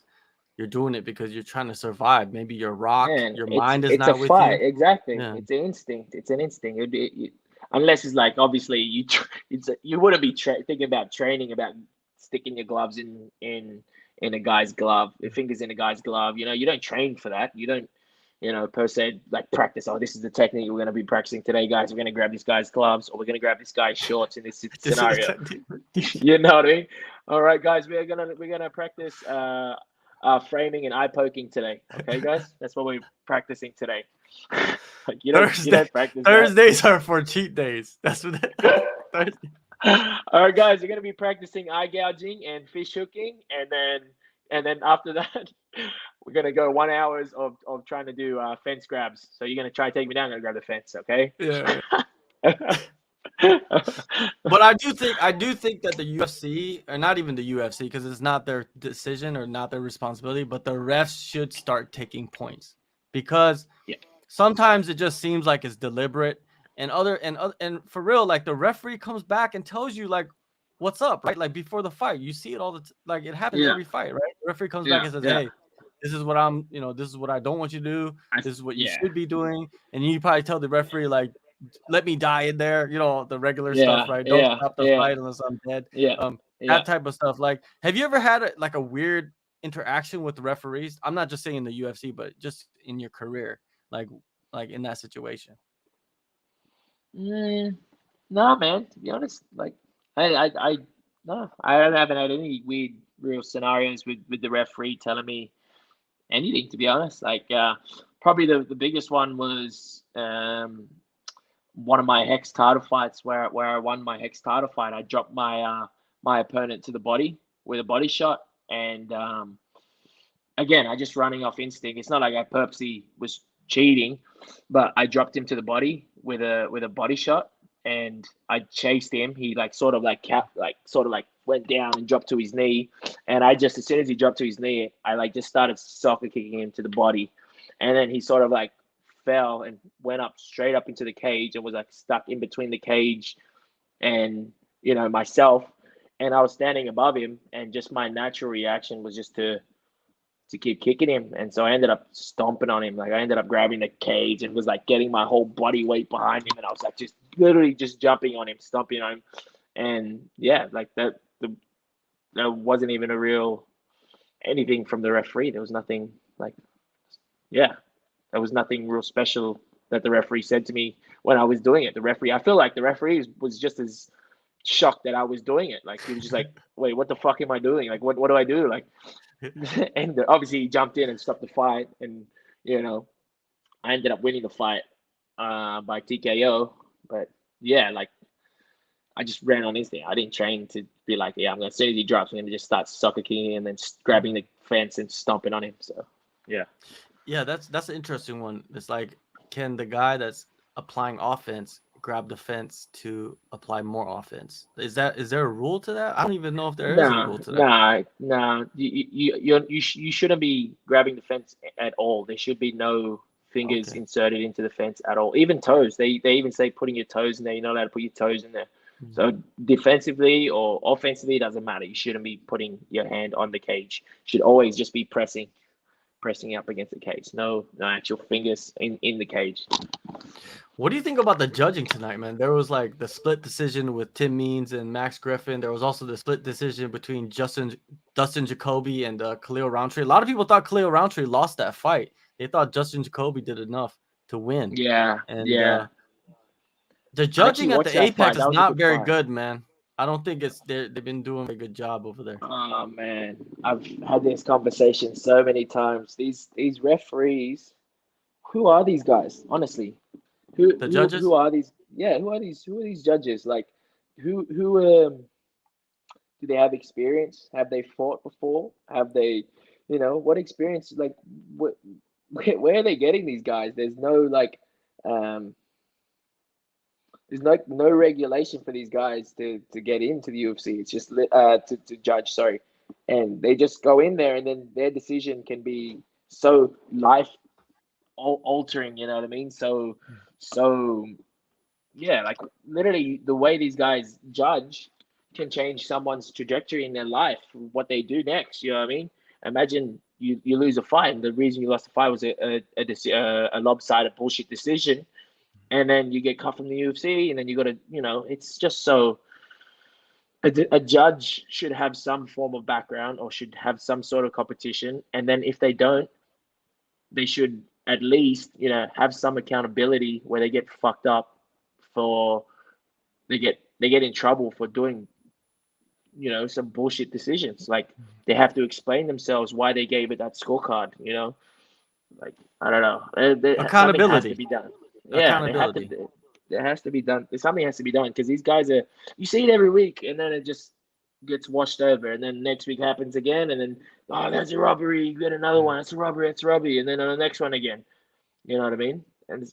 you're doing it because you're trying to survive. Maybe you're rocked, And your it's mind is it's a not with fight, you. exactly. Yeah. It's an instinct. It's an instinct. Unless it's like obviously you wouldn't be thinking about training about sticking your gloves in a guy's glove, your fingers in a guy's glove. You don't train for that. You don't per se like practice. Oh, this is the technique we're going to be practicing today, guys. We're going to grab this guy's gloves, or we're going to grab this guy's shorts in this This is scenario. You know what I mean? All right, guys, we're gonna practice framing and eye poking today. Okay, guys, that's what we're practicing today. Like you Thursday. don't practice that. Thursdays are for cheat days. That's what Thursday. All right, guys, we're gonna be practicing eye gouging and fish hooking, and then after that, we're gonna go 1 hour of trying to do fence grabs. So you're gonna try to take me down. I'm gonna grab the fence, okay? Yeah. But I do think that the UFC, or not even the UFC, because it's not their decision or not their responsibility, but the refs should start taking points because Yeah. sometimes it just seems like it's deliberate, and for real, like the referee comes back and tells you like what's up, right? Like before the fight, you see it all like it happens Yeah. every fight, right? The referee comes back Yeah. and says, Yeah. "Hey, this is what this is what I don't want you to do. This is what you Yeah. should be doing," and you probably tell the referee like, let me die in there, the regular stuff, Yeah. right? Don't Yeah. stop the Yeah. fight unless I'm dead. Yeah. Um, Yeah. that type of stuff. Like, have you ever had like a weird interaction with the referees? I'm not just saying in the UFC, but just in your career, like in that situation. Mm, no, man. To be honest, like I no, I haven't had any weird real scenarios with the referee telling me anything. To be honest, like probably the biggest one was one of my Hex title fights where I won my Hex title fight. I dropped my opponent to the body with a body shot, and again, I just running off instinct. It's not like I purposely was cheating, but I dropped him to the body with a body shot, and I chased him. He like sort of like went down and dropped to his knee, and I just as soon as he dropped to his knee, I like just started soccer kicking him to the body, and then he sort of like fell and went up straight up into the cage and was like stuck in between the cage and myself, and I was standing above him, and just my natural reaction was just to keep kicking him. And so I ended up stomping on him. Like I ended up grabbing the cage and was like getting my whole body weight behind him. And I was like just literally just jumping on him, stomping on him. And yeah, like there wasn't even a real anything from the referee. There was nothing like, yeah, there was nothing real special that the referee said to me when I was doing it. I feel like the referee was just as shocked that I was doing it. Like he was just like, wait, what the fuck am I doing? Like, what do I do? Like, and obviously he jumped in and stopped the fight, and I ended up winning the fight by TKO. But yeah, like I just ran on instinct. I didn't train to be like, yeah, I'm gonna, as soon as he drops, I'm gonna just start soccer kicking and then just grabbing the fence and stomping on him. So yeah. Yeah, that's an interesting one. It's like, can the guy that's applying offense grab the fence to apply more offense? Is there a rule to that? I don't even know if there is a Nah, rule to that. nah, nah. You shouldn't be grabbing the fence at all. There should be no fingers Okay. inserted into the fence at all. Even toes. They even say putting your toes in there. You're not allowed to put your toes in there. So defensively or offensively, it doesn't matter. You shouldn't be putting your hand on the cage. You should always just be pressing up against the cage. No actual fingers in the cage. What do you think about the judging tonight, man? There was like the split decision with Tim Means and Max Griffin. There was also the split decision between Dustin Jacoby and Khalil Roundtree. A lot of people thought Khalil Roundtree lost that fight. They thought Dustin Jacoby did enough to win. Yeah, And yeah. the I actually judging at watched the that fight. Apex That is was a not good very fight. good, man. I don't think they've been doing a good job over there. Oh man, I've had this conversation so many times. These referees, who are these guys? Honestly, who The who judges, who are these? Yeah, who are these judges? Like, who do they have experience? Have they fought before? Have they, what experience? Like, what where are they getting these guys? There's no like, um, there's no regulation for these guys to get into the UFC. It's just to judge, sorry, and they just go in there, and then their decision can be so life altering. You know what I mean? So yeah, like literally the way these guys judge can change someone's trajectory in their life, what they do next. You know what I mean? Imagine you lose a fight, and the reason you lost the fight was a lopsided bullshit decision, and then you get cut from the UFC, and then you got to, it's just so. A judge should have some form of background or should have some sort of competition, and then if they don't, they should at least, have some accountability where they get fucked up for they get in trouble for doing, some bullshit decisions. Like they have to explain themselves why they gave it that scorecard. Like I don't know. Something has to accountability, be done. Yeah, they have to. accountability. There has to be done. Something has to be done because these guys are. You see it every week, and then it just gets washed over, and then next week happens again, and then that's a robbery. You get another one. It's a robbery. It's a robbery, and then on the next one again. You know what I mean? And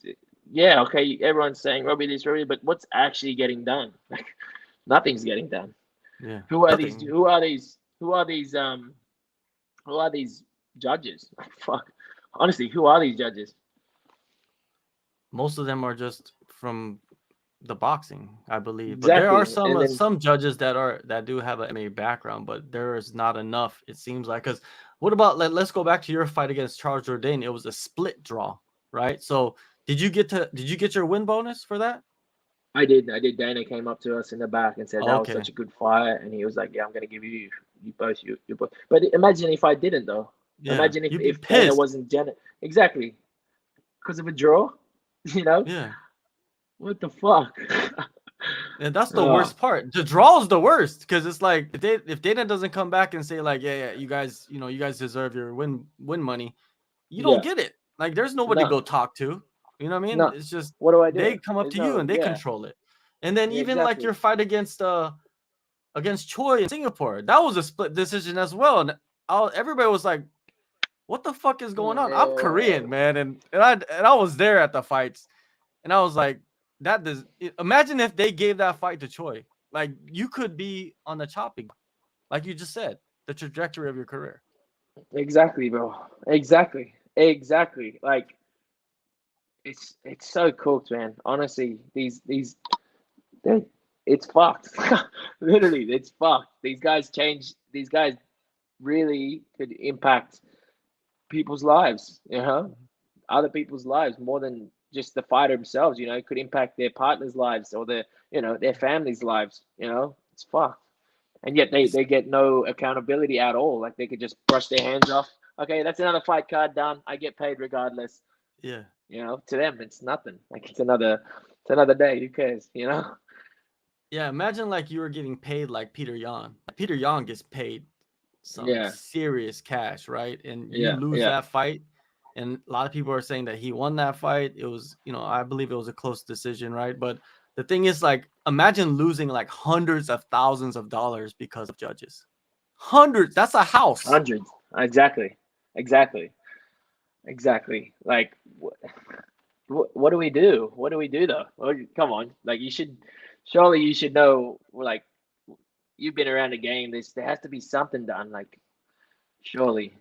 yeah, okay, everyone's saying robbery this, robbery, but what's actually getting done? Like nothing's getting done. Yeah, Who are these? nothing. Who are these? Who are these? Who are these judges? Fuck. Honestly, who are these judges? Most of them are just from the boxing, I believe. But there are Exactly. some And then some judges that do have an MMA background, but there is not enough. It seems like, because what about let's go back to your fight against Charles Jourdain. It was a split draw, right? So did you get your win bonus for that? I did. Dana came up to us in the back and said that was Okay, such a good fight, and he was like, "Yeah, I'm gonna give you both you both." But imagine if I didn't though. yeah, Imagine if you'd be Dana pissed. wasn't exactly because of a draw. You know Yeah, what the fuck? and that's the Oh, worst part. The draw is the worst, because it's like if Dana doesn't come back and say like, yeah, you guys deserve your win money, you don't yeah. get it. Like there's nobody to No, go talk to. You know what I mean? no. It's just What do I do? they come up There's to you no. and they Yeah. control it. And then Yeah. even like Exactly. your fight against Choi in Singapore, that was a split decision as well. And everybody was like, "What the fuck is going on?" I'm Yeah. Korean, man, and I was there at the fights, and I was like, "That does." Imagine if they gave that fight to Choi. Like you could be on the chopping block, like you just said, the trajectory of your career. Exactly, bro. Exactly. Exactly. Like it's so cooked, man. Honestly, they it's fucked. Literally, it's fucked. These guys change. These guys really could impact people's lives. Other people's lives more than just the fighter themselves. It could impact their partners' lives or their families' lives. It's fucked. And yet they get no accountability at all. Like they could just brush their hands off. Okay, that's another fight card done. I get paid regardless. Yeah. To them it's nothing. Like it's another day. Who cares? Yeah, imagine like you were getting paid like Peter Yan. Peter Yan gets paid some Yeah, serious cash, right? And you yeah, lose yeah. that fight, and a lot of people are saying that he won that fight. It was, I believe it was a close decision, right? But The thing is, like, imagine losing like hundreds of thousands of dollars because of judges. Hundreds. That's a house. Hundreds. Exactly. Like, what do we do? What do we do though? Well, come on, like surely you should know. Like, you've been around the game. There has to be something done. Like, surely.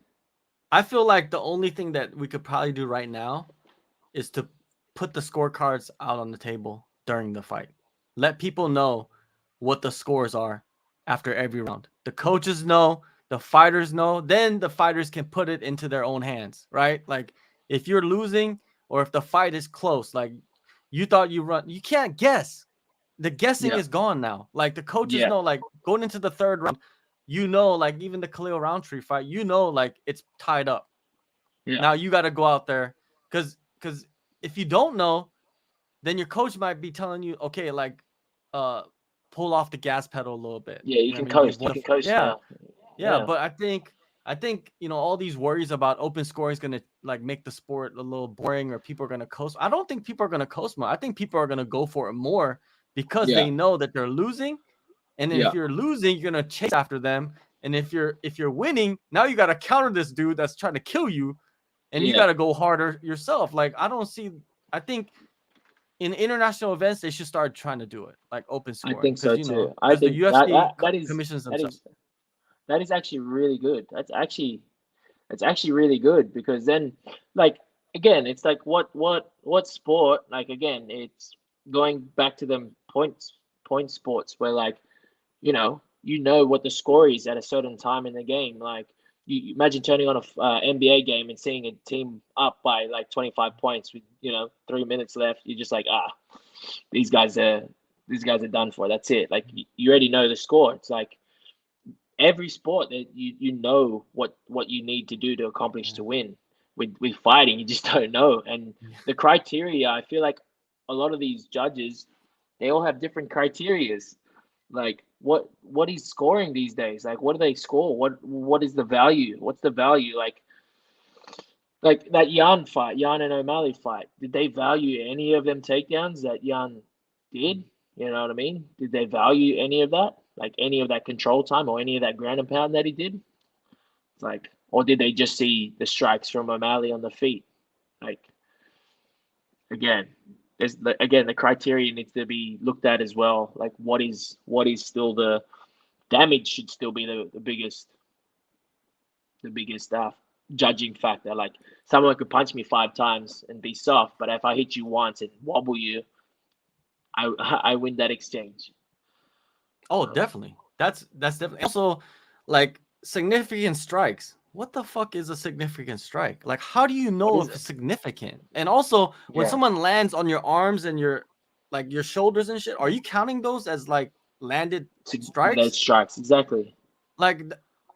I feel like the only thing that we could probably do right now is to put the scorecards out on the table during the fight. Let people know what the scores are after every round. The coaches know, the fighters know, then the fighters can put it into their own hands, right? Like, if you're losing or if the fight is close, like you thought you can't guess. The guessing Yeah. is gone now. Like, the coaches Yeah. know, like, going into the third round, like, even the Khalil Roundtree fight, like, it's tied up. Yeah. Now you got to go out there because if you don't know, then your coach might be telling you, okay, like, pull off the gas pedal a little bit. Yeah. You know can what I mean? coast. You can coast Yeah, now. yeah. Yeah. But I think all these worries about open scoring is gonna, like, make the sport a little boring, or people are gonna coast. I don't think people are gonna coast more. I think people are gonna go for it more because Yeah. they know that they're losing, and then Yeah. if you're losing, you're gonna chase after them, and if you're winning, now you got to counter this dude that's trying to kill you, and you Yeah. got to go harder yourself. Like, I think in international events they should start trying to do it, like, open I scoring, think so too. I because the think that UFC that is commissions that themselves. is that is actually really good. That's actually really good because then, like, again, it's like what sport, like, again, it's going back to them point sports where, like, you know what the score is at a certain time in the game. Like, you imagine turning on a NBA game and seeing a team up by like 25 points with 3 minutes left. You're just like, these guys are these guys are done for. That's it. Like, you already know the score. It's like every sport that you know what you need to do to accomplish to win. With fighting, you just don't know. And the criteria, I feel like a lot of these judges, they all have different criterias. Like, what is scoring these days? Like, what do they score? What is the value? What's the value? Like that Yan and O'Malley fight. Did they value any of them takedowns that Yan did? You know what I mean? Did they value any of that? Like, any of that control time or any of that ground and pound that he did? Like, or did they just see the strikes from O'Malley on the feet? Like, again, the criteria needs to be looked at as well. Like, what is still the damage should still be the biggest judging factor. Like, someone could punch me 5 times and be soft, but if I hit you once and wobble you, I win that exchange. Oh, definitely. That's definitely also, like, significant strikes. What the fuck is a significant strike? Like, how do you What know is if it? it's significant? And also, when Yeah, someone lands on your arms and your shoulders and shit, are you counting those as, like, landed that strikes? strikes exactly. Like,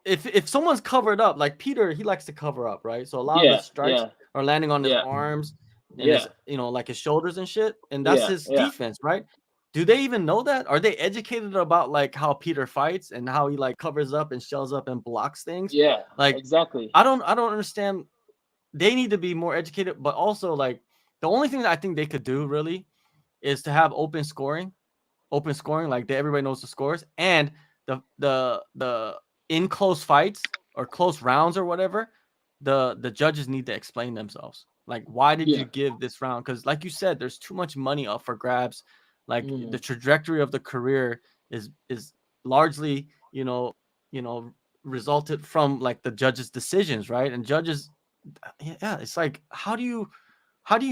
if someone's covered up, like Peter, he likes to cover up, right? So a lot of the Yeah, strikes yeah, are landing on his yeah, arms and his, yeah, like, his shoulders and shit, and that's yeah, his yeah, defense, right? Do they even know that? Are they educated about, like, how Peter fights and how he, like, covers up and shells up and blocks things? yeah, Like, exactly. I don't understand. They need to be more educated, but also, like, the only thing that I think they could do really is to have open scoring, like, everybody knows the scores, and the in close fights or close rounds or whatever, the judges need to explain themselves. Like, why did Yeah. you give this round? Because, like you said, there's too much money up for grabs. Like, the Mm. trajectory of the career is largely, resulted from, like, the judges' decisions, right? And judges, yeah, it's like, how do you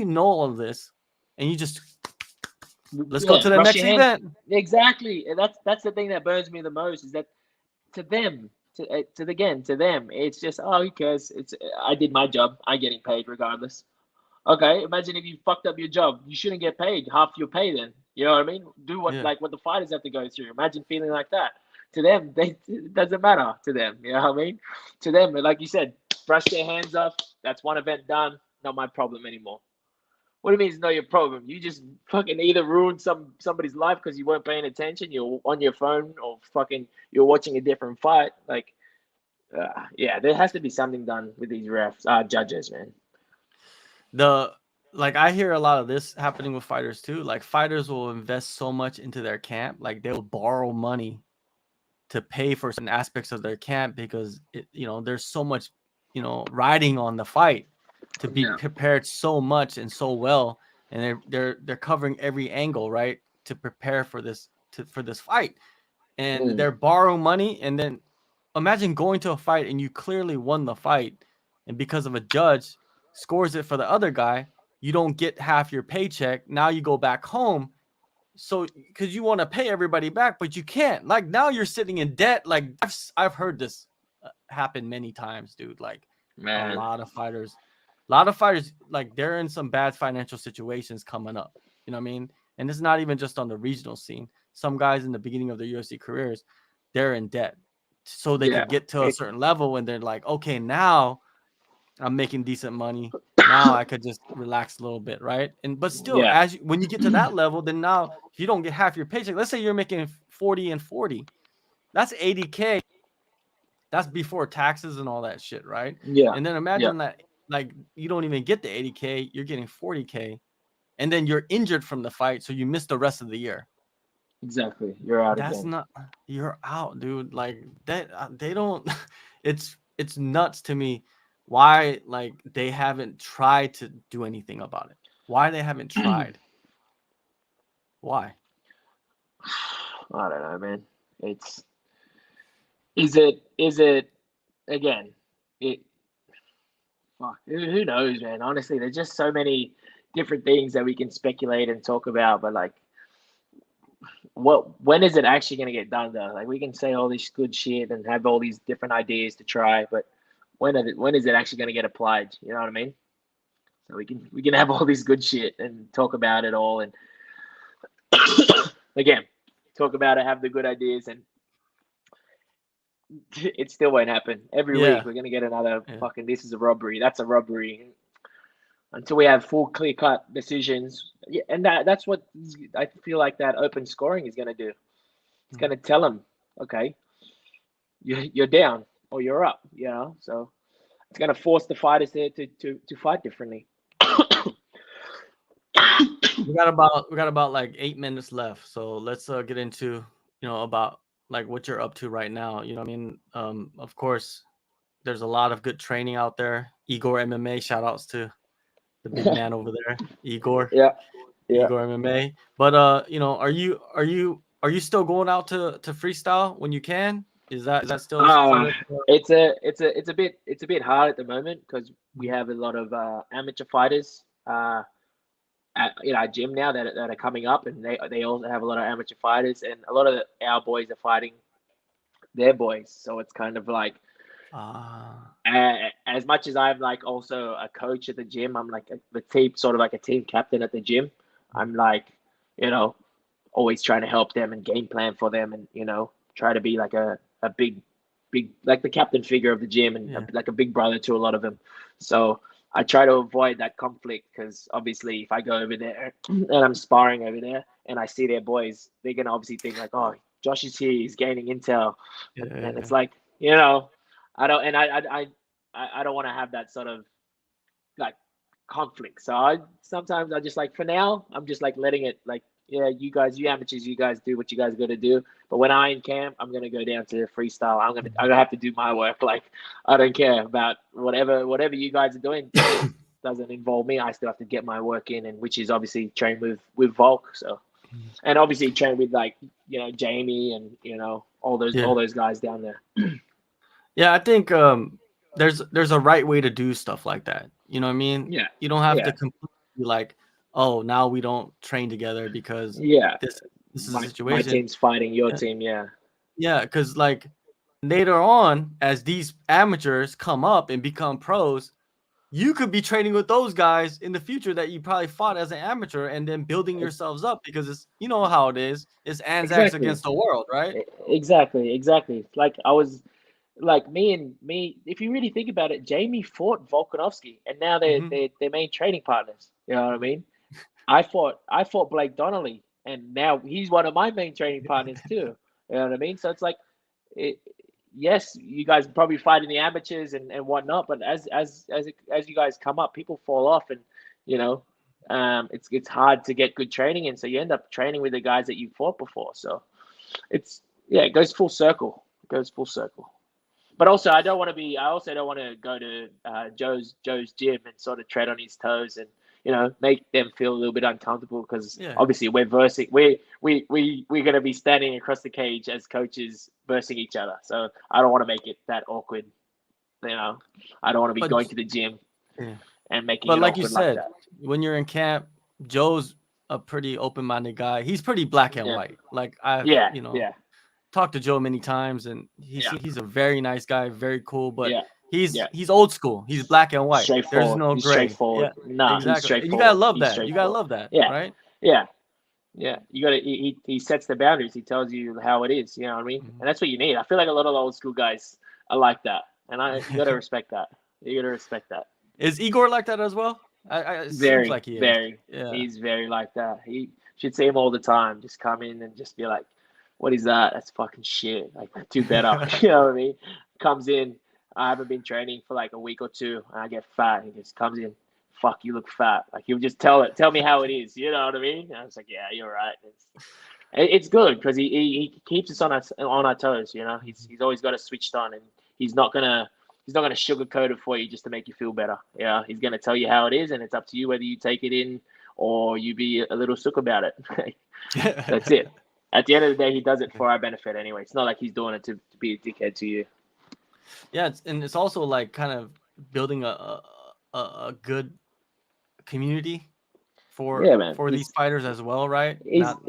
know all of this, and you just, let's go Yeah, to the rush next your hands. event. Exactly. And that's the thing that burns me the most is that to them, to them, it's just, oh, who cares? It's I did my job. I'm getting paid regardless. Okay, imagine if you fucked up your job, you shouldn't get paid half your pay. Then you know what I mean? Do what Yeah. like what the fighters have to go through. Imagine feeling like that. To them, it doesn't matter. To them, you know what I mean? To them, like you said, brush their hands off. That's one event done. Not my problem anymore. What do you mean it's not your problem? You just fucking either ruined somebody's life because you weren't paying attention, you're on your phone, or fucking you're watching a different fight. Like, yeah, there has to be something done with these refs, judges, man. The like I hear a lot of this happening with fighters too. Like fighters will invest so much into their camp, like they'll borrow money to pay for certain aspects of their camp because there's so much riding on the fight to be Yeah. prepared so much and so well, and they're covering every angle, right, to prepare for this fight, and Mm. they're borrowing money. And then imagine going to a fight and you clearly won the fight, and because of a judge scores it for the other guy, you don't get half your paycheck. Now you go back home, so because you want to pay everybody back, but you can't. Like now you're sitting in debt. Like I've heard this happen many times, dude. Like a Man. lot of fighters, like they're in some bad financial situations coming up. You know what I mean? And it's not even just on the regional scene. Some guys in the beginning of their UFC careers, they're in debt so they Yeah. could get to a certain level, and they're like, okay, now I'm making decent money. Now I could just relax a little bit, right? But still, Yeah. when you get to that level, then now if you don't get half your paycheck, let's say you're making 40 and 40, that's 80K. That's before taxes and all that shit, right? Yeah. And then Yeah. imagine that like you don't even get the 80K, you're getting 40K, and then you're injured from the fight, so you miss the rest of the year. Exactly. You're out That's again. not You're out, dude. Like that they don't it's nuts to me why like they haven't tried to do anything about it. Why they haven't tried. Why? I don't know, man. It's is it again? It fuck. Who knows, man? Honestly, there's just so many different things that we can speculate and talk about, but like, when is it actually going to get done though? Like, we can say all this good shit and have all these different ideas to try, but when is it actually going to get applied? You know what I mean? So we can have all this good shit and talk about it all, and again, talk about it, have the good ideas, and it still won't happen. Every week Yeah. we're gonna get another Yeah. fucking this is a robbery, that's a robbery. Until we have full clear cut decisions. Yeah, and that's what I feel like that open scoring is gonna do. It's Mm. gonna tell them, okay, you're down or you're up, you know. So it's gonna force the fighters there to fight differently. We got about like 8 minutes left. So let's get into, about like what you're up to right now. You know what I mean? Of course, there's a lot of good training out there. Igor MMA, shout outs to the big man over there, Igor. Yeah, yeah. Igor MMA. But are you still going out to freestyle when you can? Is that still Uh, something? it's a bit hard at the moment because we Mhm. have a lot of amateur fighters at our gym now that are coming up, and they also have a lot of amateur fighters, and a lot of our boys are fighting their boys. So it's kind of like, Ah, as much as I'm like also a coach at the gym, I'm like the team, sort of like a team captain at the gym. I'm like, you know, always trying to help them and game plan for them, and try to be like a big like the captain figure of the gym, and yeah, like a big brother to a lot of them. So I try to avoid that conflict because obviously if I go over there and I'm sparring over there and I see their boys, they're gonna obviously think like, oh, Josh is here, he's gaining intel, yeah, and it's yeah, like, I don't, and I don't want to have that sort of like conflict. So sometimes I just like, for now, I'm just like letting it like, yeah, you amateurs, you guys do what you guys got to do. But when I in camp, I'm gonna go down to freestyle. I'm gonna have to do my work. Like, I don't care about whatever you guys are doing. Doesn't involve me. I still have to get my work in, and which is obviously train with Volk. So, and obviously train with like Jamie and all yeah. those guys down there. Yeah, I think there's a right way to do stuff like that. You know what I mean? Yeah, You don't have to yeah, completely like, oh, now we don't train together because yeah. this this is a My situation. team's fighting your Yeah, team. Yeah, yeah, because like later on, as these amateurs come up and become pros, you could be training with those guys in the future that you probably fought as an amateur, and then building yourselves up because it's how it is. It's Anzacs exactly. against the world, right? Exactly. Like I was like me. If you really think about it, Jamie fought Volkanovski, and now they're Hmm. they're main training partners. You know what I mean? I fought Blake Donnelly, and now he's one of my main training partners too. You know what I mean? So it's like, it, yes, you guys probably fight in the amateurs and whatnot, but as you guys come up, people fall off, and you know it's hard to get good training in. So you end up training with the guys that you fought before. So it goes full circle. It goes full circle. But also, I also don't want to go to Joe's gym and sort of tread on his toes and make them feel a little bit uncomfortable because obviously we're going to be standing across the cage as coaches versing each other. So I don't want to make it that awkward. I don't want to be going to the gym and making it like awkward you said, like that. When you're in camp, Joe's a pretty open-minded guy. He's pretty black and white. Like talked to Joe many times, and he's a very nice guy, very cool, but he's old school. He's black and white. There's no gray. Straightforward. Yeah, nah, exactly. he's straightforward. And you gotta love that. You gotta love that. Right? Yeah. You gotta. He sets the boundaries. He tells you how it is. You know what I mean? And that's what you need. I feel like a lot of the old school guys are like that, and you gotta respect that. You gotta respect that. Is Igor like that as well? It seems like he is. Very. Yeah. He's very like that. He should see him all the time. Just come in and just be like, what is that? That's fucking shit. Like, do better. You know what I mean? Comes in. I haven't been training for like a week or two, and I get fat. He just comes in. Fuck, you look fat. Like, he'll just tell me how it is. You know what I mean? And I was like, yeah, you're right. It's good because he keeps us on our toes. He's always got us switched on, and he's not gonna sugarcoat it for you just to make you feel better. Yeah, he's gonna tell you how it is, and it's up to you whether you take it in or you be a little sook about it. That's it. At the end of the day, he does it for our benefit anyway. It's not like he's doing it to be a dickhead to you. Yeah, it's also like kind of building a good community for these fighters as well, right? He's not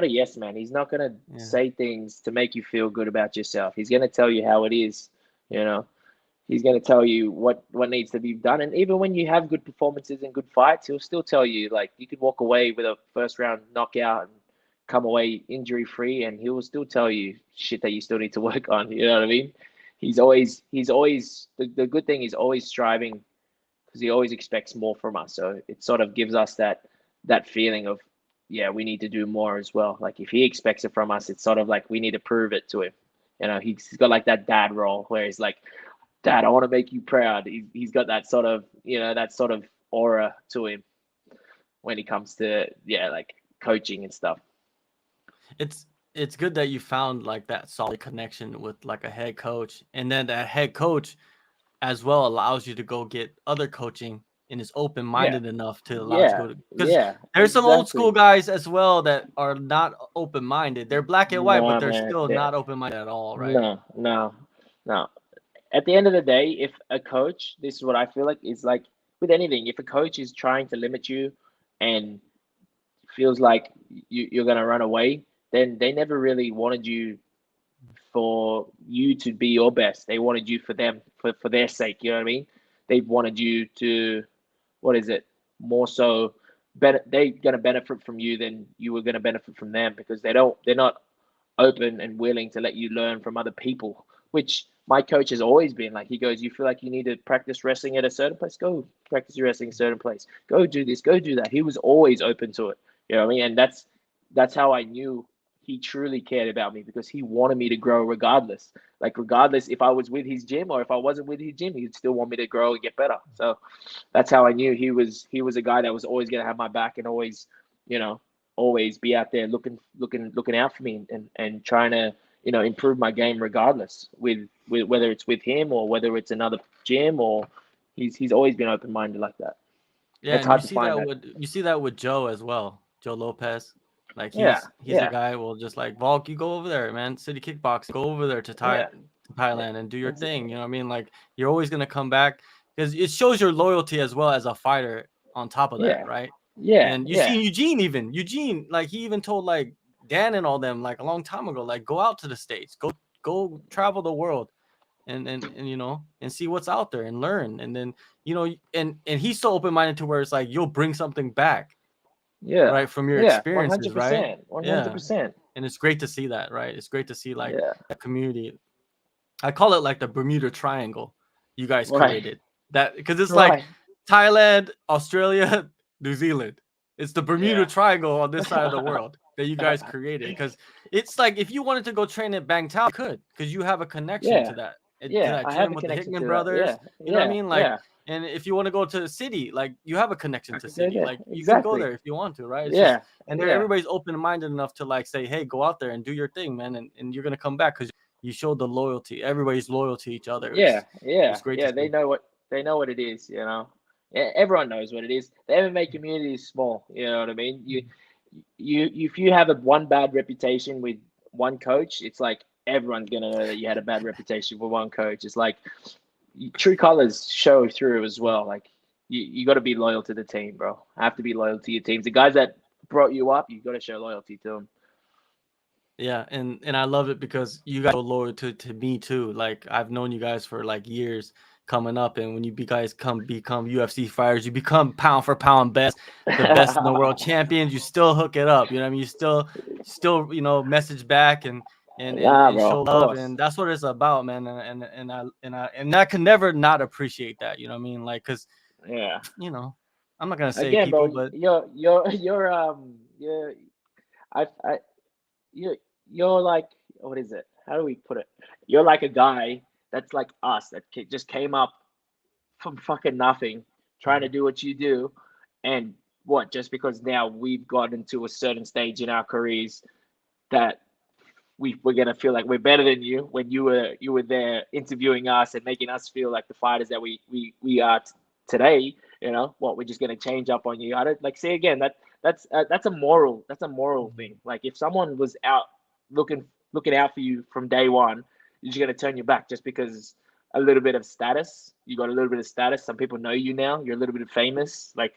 a yes man. He's not gonna say things to make you feel good about yourself. He's gonna tell you how it is. He's going to tell you what needs to be done. And even when you have good performances and good fights, he'll still tell you, like, you could walk away with a first round knockout and come away injury free, and he will still tell you shit that you still need to work on. You know what I mean? He's always the good thing is always striving because he always expects more from us. So it sort of gives us that feeling of, we need to do more as well. Like, if he expects it from us, it's sort of like we need to prove it to him. He's got like that dad role where he's like, Dad, I want to make you proud. He's got that sort of, aura to him when it comes to, like coaching and stuff. It's good that you found like that solid connection with like a head coach, and then that head coach as well allows you to go get other coaching and is open-minded enough to allow you to go to, because there's some old school guys as well that are not open-minded. They're black and white, but they're still not open-minded at all, right? No. At the end of the day, if a coach, this is what I feel like, is like with anything, if a coach is trying to limit you and feels like you're going to run away, then they never really wanted you for you to be your best. They wanted you for them, for their sake. You know what I mean? They wanted you to, more so, they're going to benefit from you than you were going to benefit from them, because they're not open and willing to let you learn from other people, which my coach has always been like. He goes, you feel like you need to practice wrestling at a certain place, go practice your wrestling at a certain place, go do this, go do that. He was always open to it. You know what I mean? And that's how I knew he truly cared about me, because he wanted me to grow regardless. Like, regardless if I was with his gym or if I wasn't with his gym, he'd still want me to grow and get better. So that's how I knew he was a guy that was always going to have my back and always, always be out there looking out for me and trying to, improve my game regardless, with whether it's with him or whether it's another gym, or he's always been open-minded like that. Yeah, it's hard to find that. You see that with Joe as well, Joe Lopez. Like, he's a guy will just like, Volk, you go over there, man. City Kickboxing, go over there to Thailand and do your thing. You know what I mean? Like, you're always gonna come back because it shows your loyalty as well as a fighter on top of that, right? Yeah. And you see Eugene, like, he even told like Dan and all them like a long time ago, like, go out to the States, go travel the world and and see what's out there and learn. And then, and he's so open-minded to where it's like, you'll bring something back. Right, from your experiences, 100%, right? 100%. And it's great to see that, right? It's great to see like a community. I call it like the Bermuda Triangle you guys created. That because it's like Thailand, Australia, New Zealand. It's the Bermuda Triangle on this side of the world that you guys created. Because it's like, if you wanted to go train at Bangtao, you could, because you have a connection to that. I have a with connection the Hickman to brothers. that. You know what I mean? Like, And if you want to go to the city, like you have a connection I to could go city, there. like you can go Exactly. there if you want to, right? It's just, Yeah. and Yeah. everybody's open minded enough to like say, hey, go out there and do your thing, man, and you're gonna come back because you showed the loyalty. Everybody's loyal to each other. Yeah. Yeah. It's great to Yeah. They see. know what it is. You know. Yeah, everyone knows what it is. The MMA community is small. You know what I mean? You if you have a one bad reputation with one coach, it's like everyone's gonna know that you had a bad reputation with one coach. It's like true colors show through as well. Like you got to be loyal to the team, bro. I have to be loyal to your teams. The guys that brought you up, you got to show loyalty to them. Yeah, and I love it because you guys are loyal to me too. Like I've known you guys for like years coming up, and when you guys become UFC fighters, you become pound for pound the best in the world champions. You still hook it up. You know what I mean? You still message back Nah, and bro, show of love, course. and that's what it's about, man. And I can never not appreciate that. You know what I mean? Like, cause Yeah. I'm not gonna say Again, bro, people, but you're I you you're like, what is it? How do we put it? You're like a guy that's like us that just came up from fucking nothing, trying to do what you do, and what, just because now we've gotten to a certain stage in our careers that we're gonna feel like we're better than you when you were there interviewing us and making us feel like the fighters that we are today. You know what? We're just gonna change up on you. I don't like say again that that's a moral thing. Like if someone was out looking looking out for you from day one, you're just gonna turn your back just because a little bit of status. You got a little bit of status. Some people know you now. You're a little bit famous. Like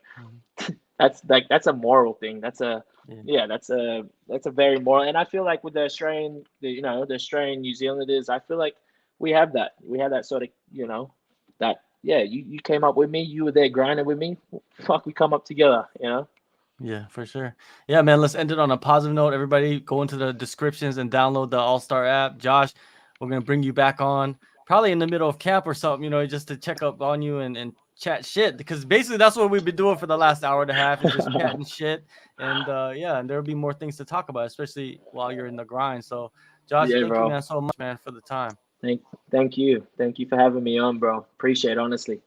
that's a moral thing. That's a yeah. yeah, that's a very moral. And I feel like with the Australian, the Australian New Zealanders, I feel like we have that. We have that sort of, that yeah, you came up with me. You were there grinding with me. Fuck, we come up together. Yeah, for sure. Yeah, man, let's end it on a positive note. Everybody go into the descriptions and download the AllStar app. Josh, we're going to bring you back on probably in the middle of camp or something, just to check up on you and chat shit, because basically that's what we've been doing for the last hour and a half is just chatting shit. And yeah, and there'll be more things to talk about, especially while you're in the grind. So, Josh, Yeah, thank you, bro. man, so much, man, for the time. Thank you for having me on, bro. Appreciate it, honestly.